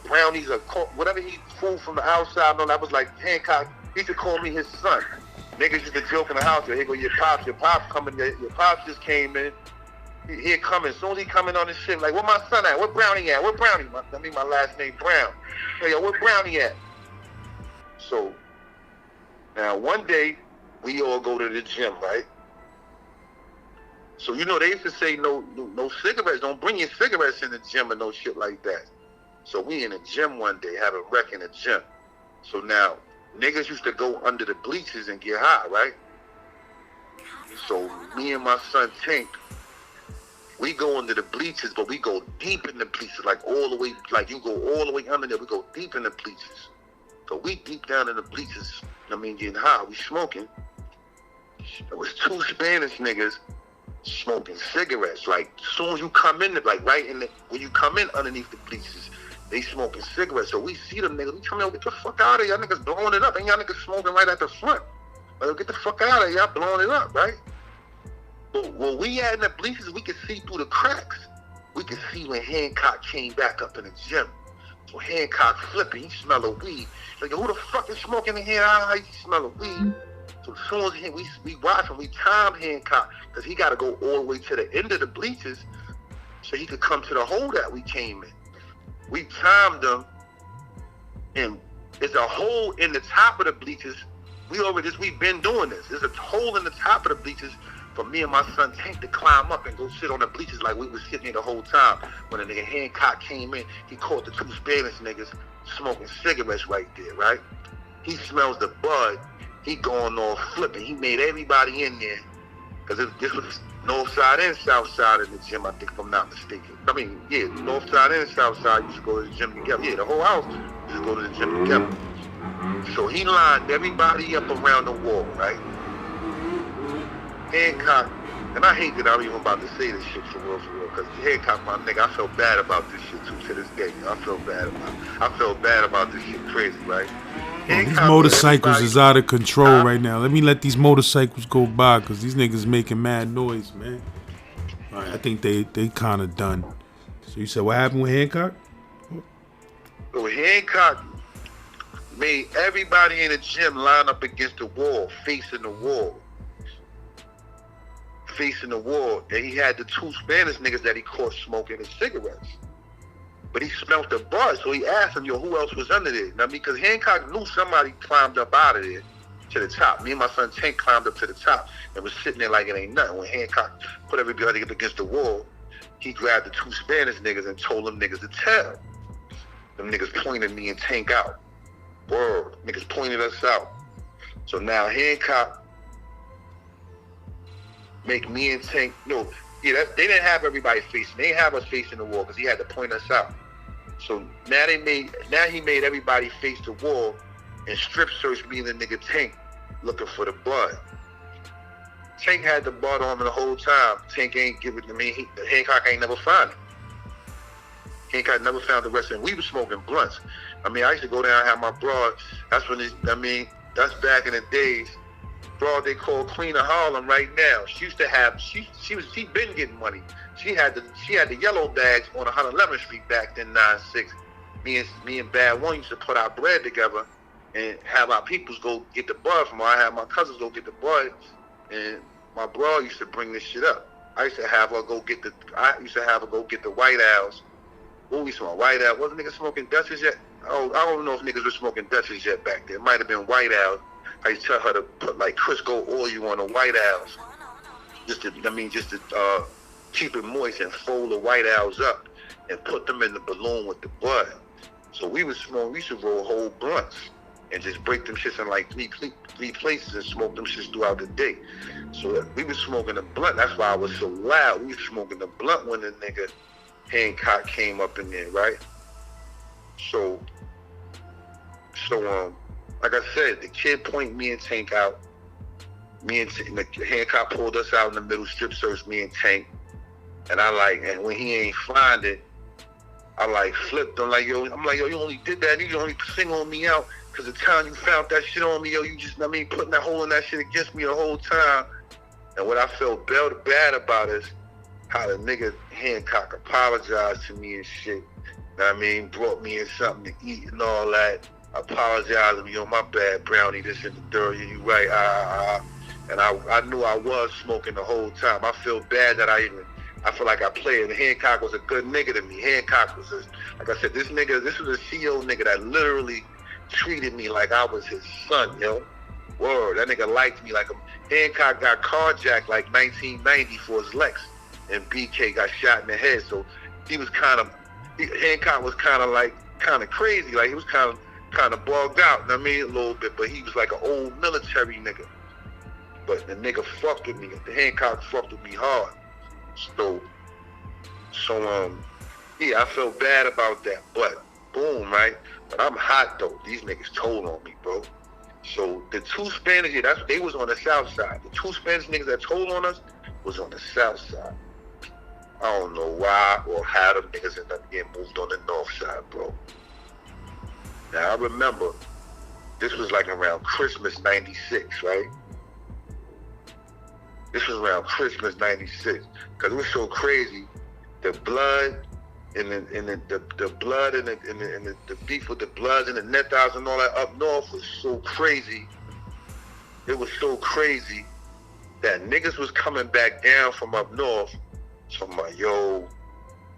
brownies or whatever he food from the outside. No, that was like Hancock. He used to call me his son. Niggas used to joke in the house. Here go your pops coming. Your pops just came in. He'd come in. As soon as he come in on his shit, like, where my son at? Where Brownie at? My last name Brown. Hey, yo, where Brownie at? So, now one day, we all go to the gym, right? So, you know, they used to say no cigarettes. Don't bring your cigarettes in the gym and no shit like that. So we in the gym one day, have a wreck in the gym. So now, niggas used to go under the bleachers and get high, right? So me and my son Tank, we go under the bleachers, but we go deep in the bleachers, like all the way, like you go all the way under there, we go deep in the bleachers. So we deep down in the bleachers, getting high, we smoking. There was two Spanish niggas smoking cigarettes. Like, as soon as you come in, like right in the, when you come in underneath the bleachers, they smoking cigarettes. So we see them niggas, we come in, get the fuck out of here, y'all niggas blowing it up, and y'all niggas smoking right at the front. Like, get the fuck out of here, y'all blowing it up, right? But when we had in the bleachers, we could see through the cracks. We could see when Hancock came back up in the gym. So Hancock flipping, he smell of weed. Like, who the fuck is smoking in here? He smell of weed. So as soon as we watch him, we timed Hancock, because he got to go all the way to the end of the bleachers so he could come to the hole that we came in. We timed him, and there's a hole in the top of the bleachers. We've been doing this. There's a hole in the top of the bleachers for me and my son Tank to climb up and go sit on the bleachers like we was sitting here the whole time. When the nigga Hancock came in, he caught the two Spanish niggas smoking cigarettes right there, right? He smells the bud. He going off flipping. He made everybody in there, because this was north side and south side of the gym, I think, if I'm not mistaken. North side and south side used to go to the gym together. Yeah, the whole house used to go to the gym together. So he lined everybody up around the wall, right? Hancock, and I hate that I'm even about to say this shit for real, because Hancock, my nigga, I felt bad about this shit too to this day. I felt bad about this shit crazy, right? These motorcycles is out of control right now. Let me let these motorcycles go by, because these niggas making mad noise, man. All right, I think they kind of done. So you said what happened with Hancock? So Hancock made everybody in the gym line up against the wall, facing the wall. And he had the two Spanish niggas that he caught smoking his cigarettes. But he smelled the bud, so he asked him, who else was under there? Now, because Hancock knew somebody climbed up out of there. to the top. Me and my son Tank climbed up to the top and was sitting there like it ain't nothing. When Hancock put everybody up against the wall, he grabbed the 2 Spanish niggas and told them niggas to tell. Them niggas pointed me and Tank out. Word, niggas pointed us out. So now Hancock make me and Tank, they didn't have everybody facing. They didn't have us facing the wall because he had to point us out. So now he made everybody face the wall and strip search me and the nigga Tank looking for the blood. Tank had the blood on him the whole time. Tank ain't give it to me. Hancock ain't never found it. Hancock never found the rest of it. We was smoking blunts. I used to go down and have my broad. That's when that's back in the days. Broad they call Queen of Harlem right now. She used to have, she been getting money. She had the yellow bags on 111th Street back then, 9-6. Me and Bad One used to put our bread together and have our peoples go get the bud from her. I had my cousins go get the bud, and my bro used to bring this shit up. I used to have her go get the White Owls. What we smoking? White Owls. Wasn't niggas smoking Dutchess yet? Oh, I don't know if niggas were smoking Dutchess yet back then. It might have been White Owls. I used to tell her to put like Crisco oil on the White Owls, just to keep it moist, and fold the White Owls up and put them in the balloon with the bud. So we used to roll whole blunts and just break them shits in like three places and smoke them shits throughout the day. So we was smoking the blunt. That's why I was so loud. We was smoking the blunt when the nigga Hancock came up in there, right? So like I said, the kid pointed me and Tank out. Hancock pulled us out in the middle, strip searched me and Tank. And when he ain't find it, I flipped him yo, you only did that, you only singled me out because the time you found that shit on me, yo, you just, putting that hole in that shit against me the whole time. And what I felt bad about is how the nigga Hancock apologized to me and shit. Brought me in something to eat and all that. Apologized to me, my bad, Brownie, this and the third, you right, And I knew I was smoking the whole time. I feel bad that I feel like I played. Hancock was a good nigga to me. Hancock was like I said, this was a CO nigga that literally treated me like I was his son, yo. Word, that nigga liked me like him. Hancock got carjacked like 1990 for his Lex, and BK got shot in the head. So Hancock was kind of crazy. Like he was kind of bugged out, a little bit, but he was like an old military nigga. But the nigga fucked with me. The Hancock fucked with me hard. So I felt bad about that. But boom, right? But I'm hot though. These niggas told on me, bro. So the 2 Spanish, they was on the south side. The 2 Spanish niggas that told on us was on the south side. I don't know why or how them niggas ended up getting moved on the north side, bro. Now I remember this was like around Christmas '96, right? This was around Christmas '96, because it was so crazy. The blood and the blood and the beef with the Bloods and the Netas and all that up north was so crazy. It was so crazy that niggas was coming back down from up north, talking about, yo,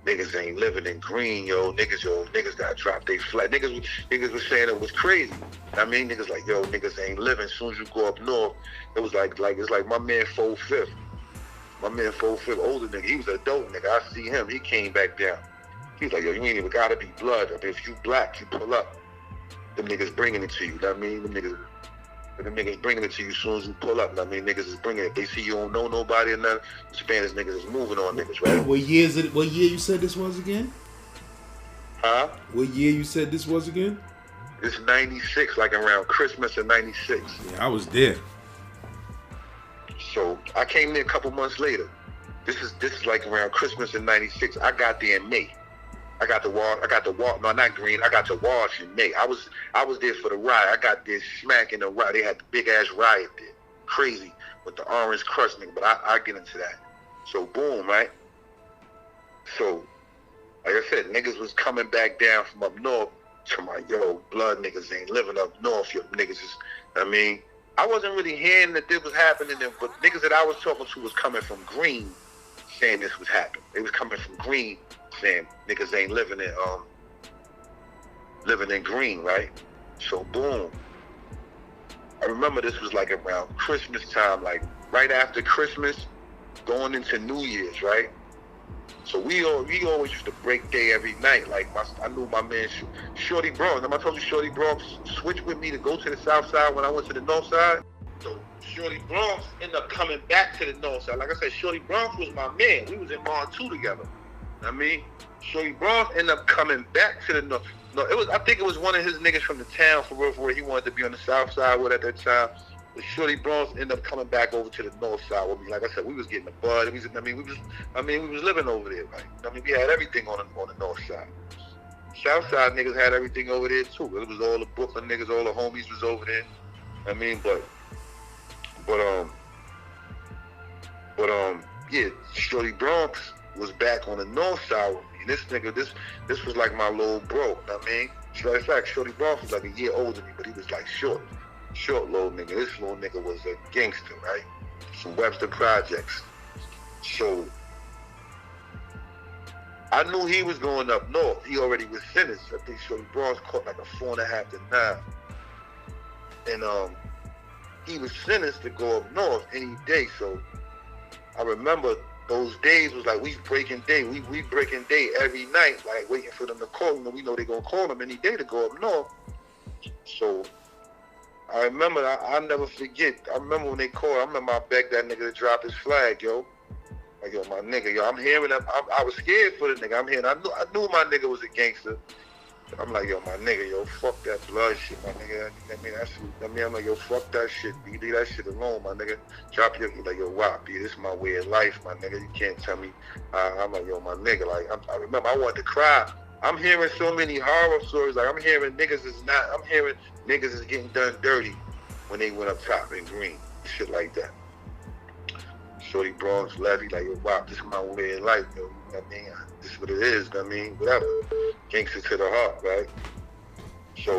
niggas ain't living in green, niggas gotta drop they flag. Niggas was saying it was crazy. Niggas like, yo, niggas ain't living. As soon as you go up north, it was like it's like my man 4-5. My man 4-5, older nigga, he was an adult nigga. I see him, he came back down. He was like, yo, you ain't even gotta be blood. If you black, you pull up. Them niggas bringing it to you. Them niggas bringing it to you as soon as you pull up. Niggas is bringing it. They see you don't know nobody and nothing. The Spanish niggas is moving on niggas, right? What year you said this was again? Huh? What year you said this was again? It's 96, like around Christmas of 96. Yeah, I was there. So I came there a couple months later. This is like around Christmas in 96. I got there in May. I got to Wash in May. I was there for the riot. I got there smack in the riot. They had the big ass riot there. Crazy with the orange crush nigga, but I get into that. So boom, right? So like I said, niggas was coming back down from up north to my, yo, blood niggas ain't living up north. Yo, niggas is, I wasn't really hearing that this was happening, but niggas that I was talking to was coming from Green saying this was happening. They was coming from Green saying niggas ain't living in Green, right? So boom. I remember this was like around Christmas time, like right after Christmas, going into New Year's, right? So we always used to break day every night. Like I knew my man Shorty Bronx. I told you Shorty Bronx switched with me to go to the south side when I went to the north side. So Shorty Bronx ended up coming back to the north side. Like I said, Shorty Bronx was my man. We was in Mar 2 together. I mean, Shorty Bronx ended up coming back to the north. No, I think it was one of his niggas from the town for real, he wanted to be on the south side with at that time. But Shorty Bronx ended up coming back over to the north side with me. Like I said, we was getting the bud. We was living over there. Like, we had everything on the north side. South side niggas had everything over there too. It was all the Brooklyn niggas, all the homies was over there. Yeah, Shorty Bronx was back on the north side with me. And this nigga, this was like my little bro. You know what I mean? Matter of fact, Shorty Bronx was like a year older than me, but he was like short little nigga. This little nigga was a gangster, right? From Webster Projects. So I knew he was going up north. He already was sentenced. I think Shorty Bronx caught like a 4.5 to 9. And he was sentenced to go up north any day. So I remember those days was like we breaking day. We breaking day every night, like waiting for them to call him. And we know they gonna call him any day to go up north. So I remember, I'll never forget. I remember when they called. I remember I begged that nigga to drop his flag, yo. Like, yo, my nigga, yo, I'm hearing him. I was scared for the nigga. I knew my nigga was a gangster. I'm like, yo, my nigga, yo, fuck that blood shit, my nigga. I'm like, yo, fuck that shit, B. Leave that shit alone, my nigga. Drop your, like, yo, wow, B, this is my way of life, my nigga. You can't tell me. I'm like, yo, my nigga, like, I remember I wanted to cry. I'm hearing so many horror stories. Like, I'm hearing niggas is getting done dirty when they went up top in Green. Shit like that. Shorty Bronx Levy, like, yo, wow, this is my way of life, yo. You know what I mean? This is what it is, you know what I mean? Whatever. Gangster to the heart, right? So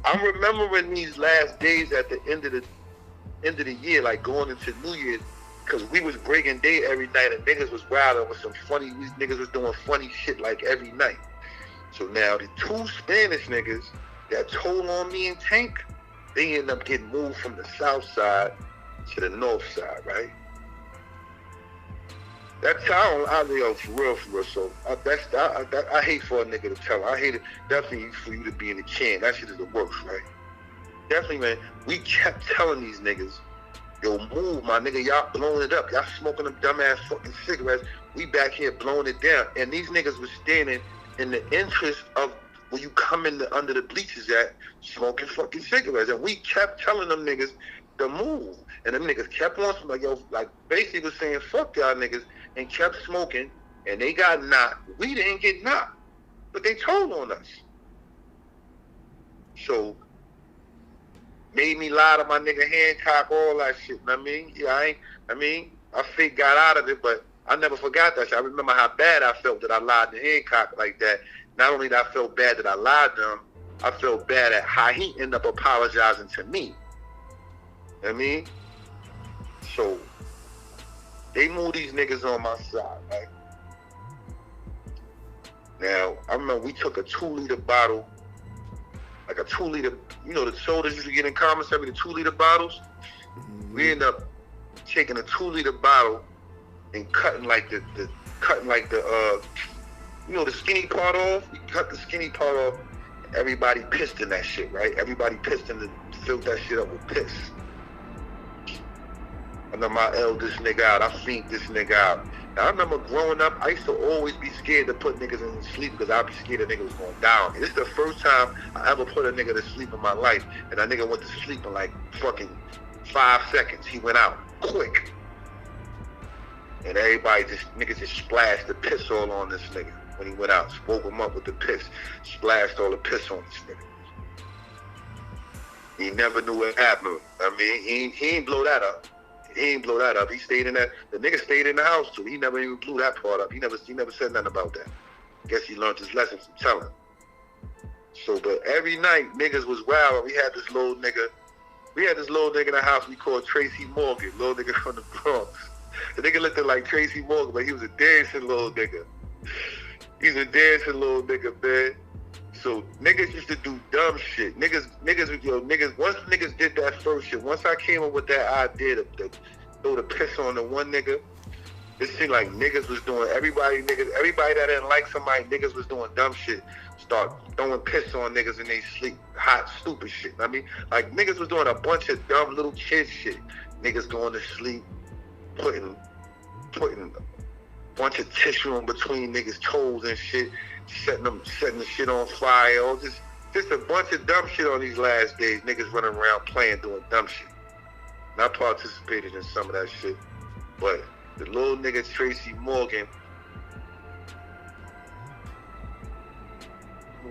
I'm remembering these last days at the end of the year, like going into New Year's, because we was breaking day every night and niggas was wilding with some funny, these niggas was doing funny shit like every night. So now the 2 Spanish niggas that told on me and Tank, they ended up getting moved from the south side to the north side, right? That town, for real. So I hate for a nigga to tell. I hate it definitely for you to be in the can. That shit is the worst, right? Definitely, man. We kept telling these niggas, yo, move, my nigga. Y'all blowing it up. Y'all smoking them dumbass fucking cigarettes. We back here blowing it down. And these niggas was standing in the interest of when you come in under the bleachers at smoking fucking cigarettes. And we kept telling them niggas to move. And them niggas kept on like, yo, like basically was saying fuck y'all niggas and kept smoking. And they got knocked. We didn't get knocked. But they told on us. So made me lie to my nigga Hancock, all that shit. You know what I mean? Yeah, I fake got out of it, but I never forgot that shit. I remember how bad I felt that I lied to Hancock like that. Not only did I feel bad that I lied to him, I felt bad at how he ended up apologizing to me. You know what I mean? So they moved these niggas on my side, right? Now, I remember we took a 2-liter bottle, like a 2-liter, you know, the sodas usually get in commissary, the 2-liter bottles. Mm-hmm. We end up taking a 2-liter bottle and cutting the you know, the skinny part off. We cut the skinny part off. Everybody pissed in that shit, right? Everybody pissed in filled that shit up with piss. I know my eldest nigga out. I fiend this nigga out. Now, I remember growing up, I used to always be scared to put niggas in sleep because I'd be scared a nigga was going down. And this is the first time I ever put a nigga to sleep in my life. And that nigga went to sleep in like fucking 5 seconds. He went out quick. And everybody niggas just splashed the piss all on this nigga when he went out. Spoke him up with the piss. Splashed all the piss on this nigga. He never knew what happened. I mean, he ain't blow that up. He ain't blow that up. He stayed in that. The nigga stayed in the house too. He never even blew that part up. He never said nothing about that. Guess he learned his lesson from telling. So, but every night niggas was wild. We had this little nigga in the house we called Tracy Morgan, little nigga from the Bronx. The nigga looked like Tracy Morgan, but he was a dancing little nigga. He's a dancing little nigga, man. So niggas used to do dumb shit. Niggas, once niggas did that first shit, once I came up with that idea to throw the piss on the one nigga, it seemed like niggas was doing, everybody that didn't like somebody, niggas was doing dumb shit. Start throwing piss on niggas in they sleep. Hot, stupid shit. I mean, like niggas was doing a bunch of dumb little kid shit. Niggas going to sleep, putting a bunch of tissue in between niggas' toes and shit, setting the shit on fire, or just a bunch of dumb shit on these last days. Niggas running around playing, doing dumb shit. And I participated in some of that shit. But the little nigga Tracy Morgan.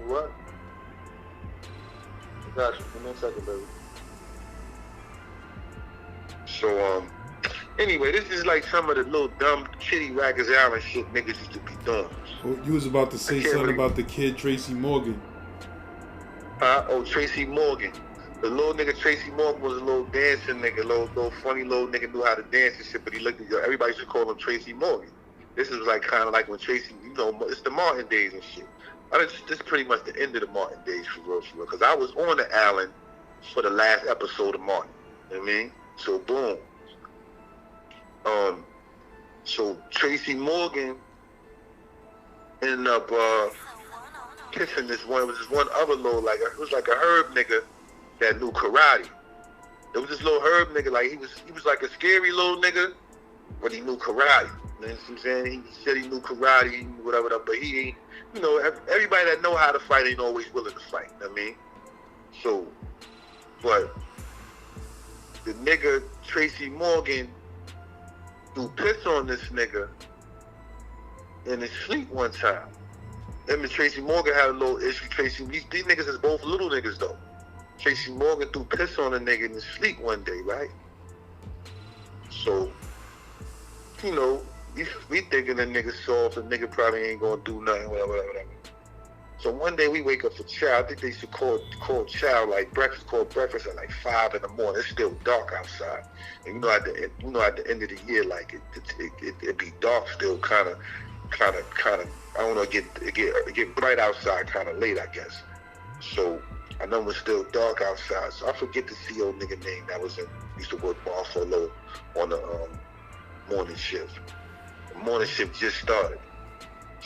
What? I got you. Give me a second, baby. So, anyway, this is like some of the little dumb kitty Rikers Island shit niggas used to be doing. Well, you was about to say something about the kid Tracy Morgan. Tracy Morgan. The little nigga Tracy Morgan was a little dancing nigga, little funny little nigga, knew how to dance and shit, but he looked at everybody should call him Tracy Morgan. This is like kind of like when Tracy, it's the Martin days and shit. This is pretty much the end of the Martin days for real, because I was on the island for the last episode of Martin. You know what I mean? So boom. So Tracy Morgan ended up kissing this one. It was this one other little, it was like a herb nigga that knew karate. It was this little herb nigga, like he was like a scary little nigga, but he knew karate. You know what I'm saying? He said he knew karate, he knew whatever, but he ain't, everybody that know how to fight ain't always willing to fight. You know what I mean? So, but the nigga Tracy Morgan threw piss on this nigga in his sleep one time. Him and Tracy Morgan had a little issue. These niggas is both little niggas though. Tracy Morgan threw piss on a nigga in his sleep one day, right? So, we thinking the nigga soft, the nigga probably ain't gonna do nothing, whatever. So one day we wake up for chow. I think they should call chow like breakfast, called breakfast at like 5 in the morning. It's still dark outside. And at the end of the year, like it be dark still, kind of. I don't know, it get bright outside kind of late, I guess. So I know it's still dark outside. So I forget the CO nigga name that used to work Buffalo on the morning shift. The morning shift just started.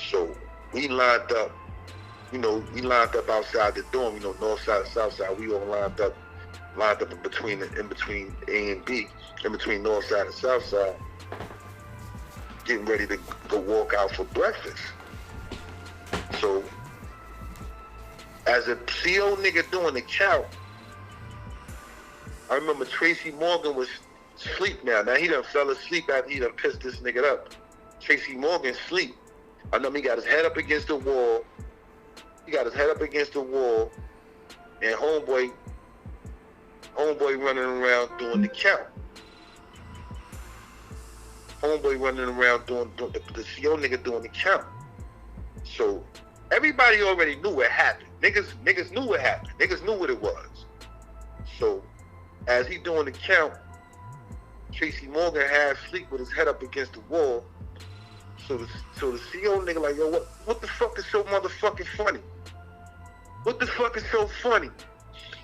So we lined up. We lined up outside the dorm. North side, south side. We all lined up in between A and B, in between north side and south side, getting ready to go walk out for breakfast. So, as a CO nigga doing the count, I remember Tracy Morgan was asleep now. Now he done fell asleep after he done pissed this nigga up. Tracy Morgan sleep. I know he got his head up against the wall. And homeboy running around doing the count. Homeboy running around doing the CO nigga doing the count. So everybody already knew what happened. Niggas knew what happened. Niggas knew what it was. So as he doing the count, Tracy Morgan half asleep with his head up against the wall. So the CO nigga like, yo, what the fuck is so motherfucking funny? What the fuck is so funny?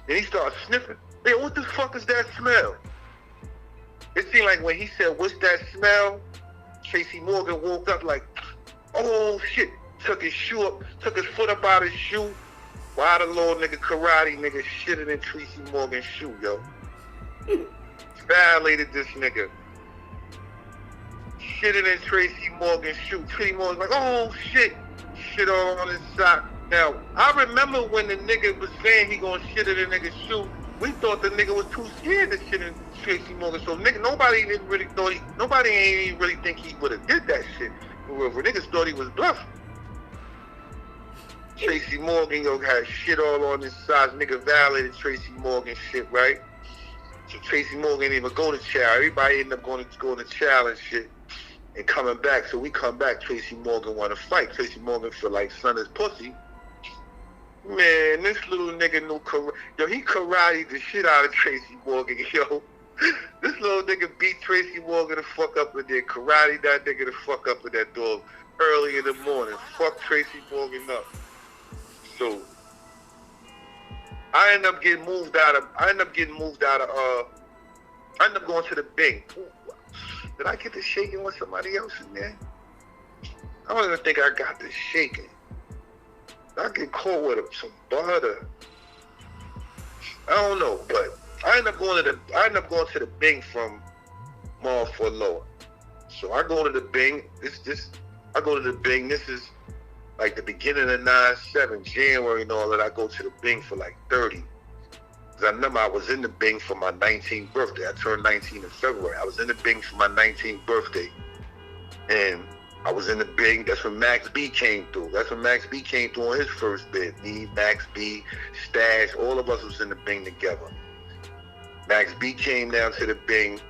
And he started sniffing. Hey, what the fuck is that smell? It seemed like when he said, what's that smell? Tracy Morgan woke up like, oh shit. Took his foot up out his shoe. Why the little nigga karate nigga shitted in Tracy Morgan's shoe, yo? Violated this nigga. Shitted in Tracy Morgan's shoe. Tracy Morgan's like, oh shit. Shit all on his sock. Now, I remember when the nigga was saying he gonna shit in the nigga's shoe, we thought the nigga was too scared to shit in Tracy Morgan. So nobody ain't really think he would have did that shit. For niggas thought he was bluffing. Tracy Morgan, had shit all on his sides. Nigga violated Tracy Morgan shit, right? So Tracy Morgan didn't even go to chow. Everybody ended up going to chow and shit and coming back. So we come back, Tracy Morgan want to fight. Tracy Morgan feel like son is pussy. Man, this little nigga knew karate. Yo, he karate the shit out of Tracy Morgan, yo. This little nigga beat Tracy Morgan the fuck up in there. Karate that nigga the fuck up in that door early in the morning. Fuck Tracy Morgan up. So, I ended up getting moved out of. I ended up going to the Bing. Did I get the shaking with somebody else in there? I don't even think I got the shaking. I get caught with some butter. I don't know, but I ended up going to the Bing from Mall for Lower. So I go to the Bing. I go to the Bing. This is like the beginning of 9/7, January and all that. I go to the Bing for like 30. Cause I remember I was in the Bing for my 19th birthday. I turned 19 in February. I was in the Bing for my 19th birthday. And I was in the Bing. That's when Max B came through. That's when Max B came through on his first bid. Me, Max B, Stash, all of us was in the Bing together. Max B came down to the Bing.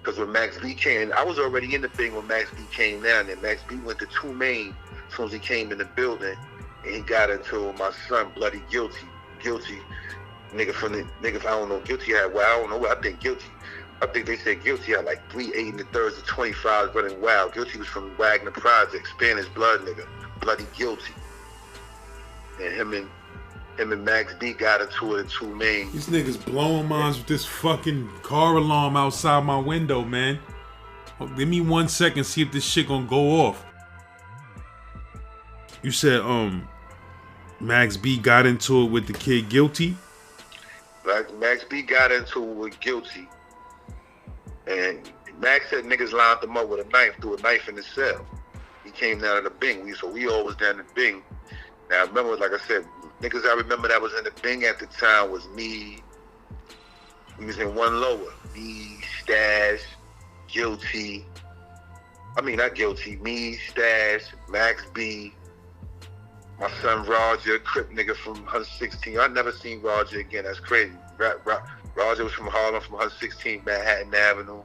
Because when Max B came, I was already in the Bing when Max B came down there. Max B went to 2 Main as soon as he came in the building. And he got into my son, Bloody Guilty. Nigga, I don't know, Guilty had, well, I don't know, I think they said Guilty had like 3 8 in the thirds and 25 running wild. Guilty was from Wagner Project, Spanish blood nigga, Bloody Guilty. And him and Max B got into it in 2 Main. These niggas blowing minds with this fucking car alarm outside my window, man. Oh, give me 1 second, see if this shit gonna go off. You said, Max B got into it with the kid Guilty? Max B got into it with Guilty. And Max said niggas lined him up with a knife, threw a knife in the cell. He came down to the Bing. So we all was down in the Bing. Now, I remember, like I said, niggas I remember that was in the Bing at the time was me. We was in one lower. Me, Stash, Guilty. I mean, not Guilty. Me, Stash, Max B, my son Roger, Crip nigga from 116. I never seen Roger again. That's crazy. Roger was from Harlem, from 116 Manhattan Avenue.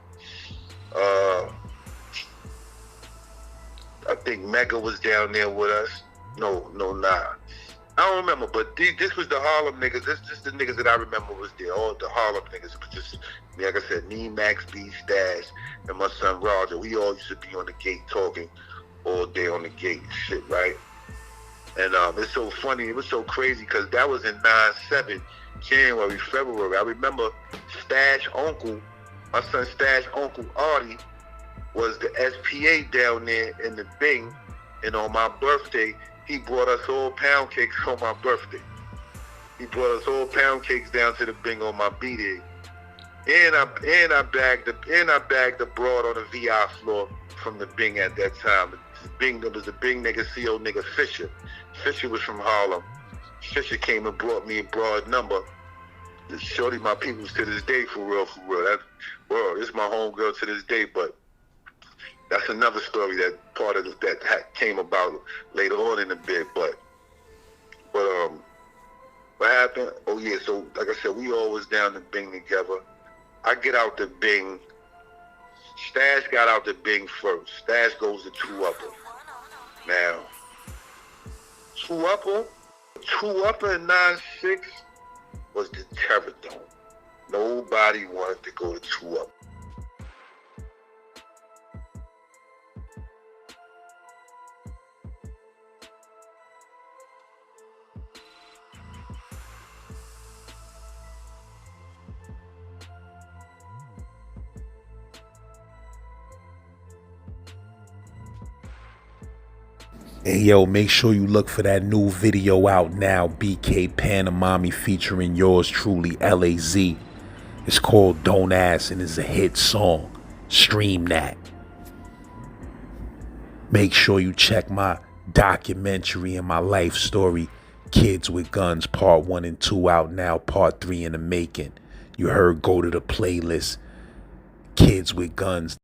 I think Mega was down there with us. No, nah. I don't remember, but this was the Harlem niggas. This just the niggas that I remember was there. All the Harlem niggas. It was just, like I said, me, Max B, Stash, and my son Roger. We all used to be on the gate talking all day on the gate and shit, right? And it's so funny. It was so crazy because that was in 9/7, January, February. I remember Stash uncle, my son Stash uncle Artie, was the SPA down there in the Bing, and on my birthday, he brought us all pound cakes on my birthday. He brought us all pound cakes down to the Bing on my B-Day. And I bagged the broad on the VI floor from the Bing at that time. There was the Bing nigga, CO nigga Fisher. Fisher was from Harlem. Fisher came and brought me a broad number. Shorty my peoples to this day, for real. This is my homegirl to this day, but that's another story that part of that came about later on in the bit. But what happened? Oh yeah, so like I said, we all was down the Bing together. I get out the Bing. Stash got out the Bing first. Stash goes to 2-Upper. Now, 2-Upper in 9/6 was the terror dome. Nobody wanted to go to 2-Upper. Hey yo, make sure you look for that new video out now, BK Panamami, featuring yours truly, LAZ. It's called Don't Ask and it's a hit song. Stream that. Make sure you check my documentary and my life story, Kids with Guns, part 1 and 2 out now, part 3 in the making. You heard, go to the playlist, Kids with Guns.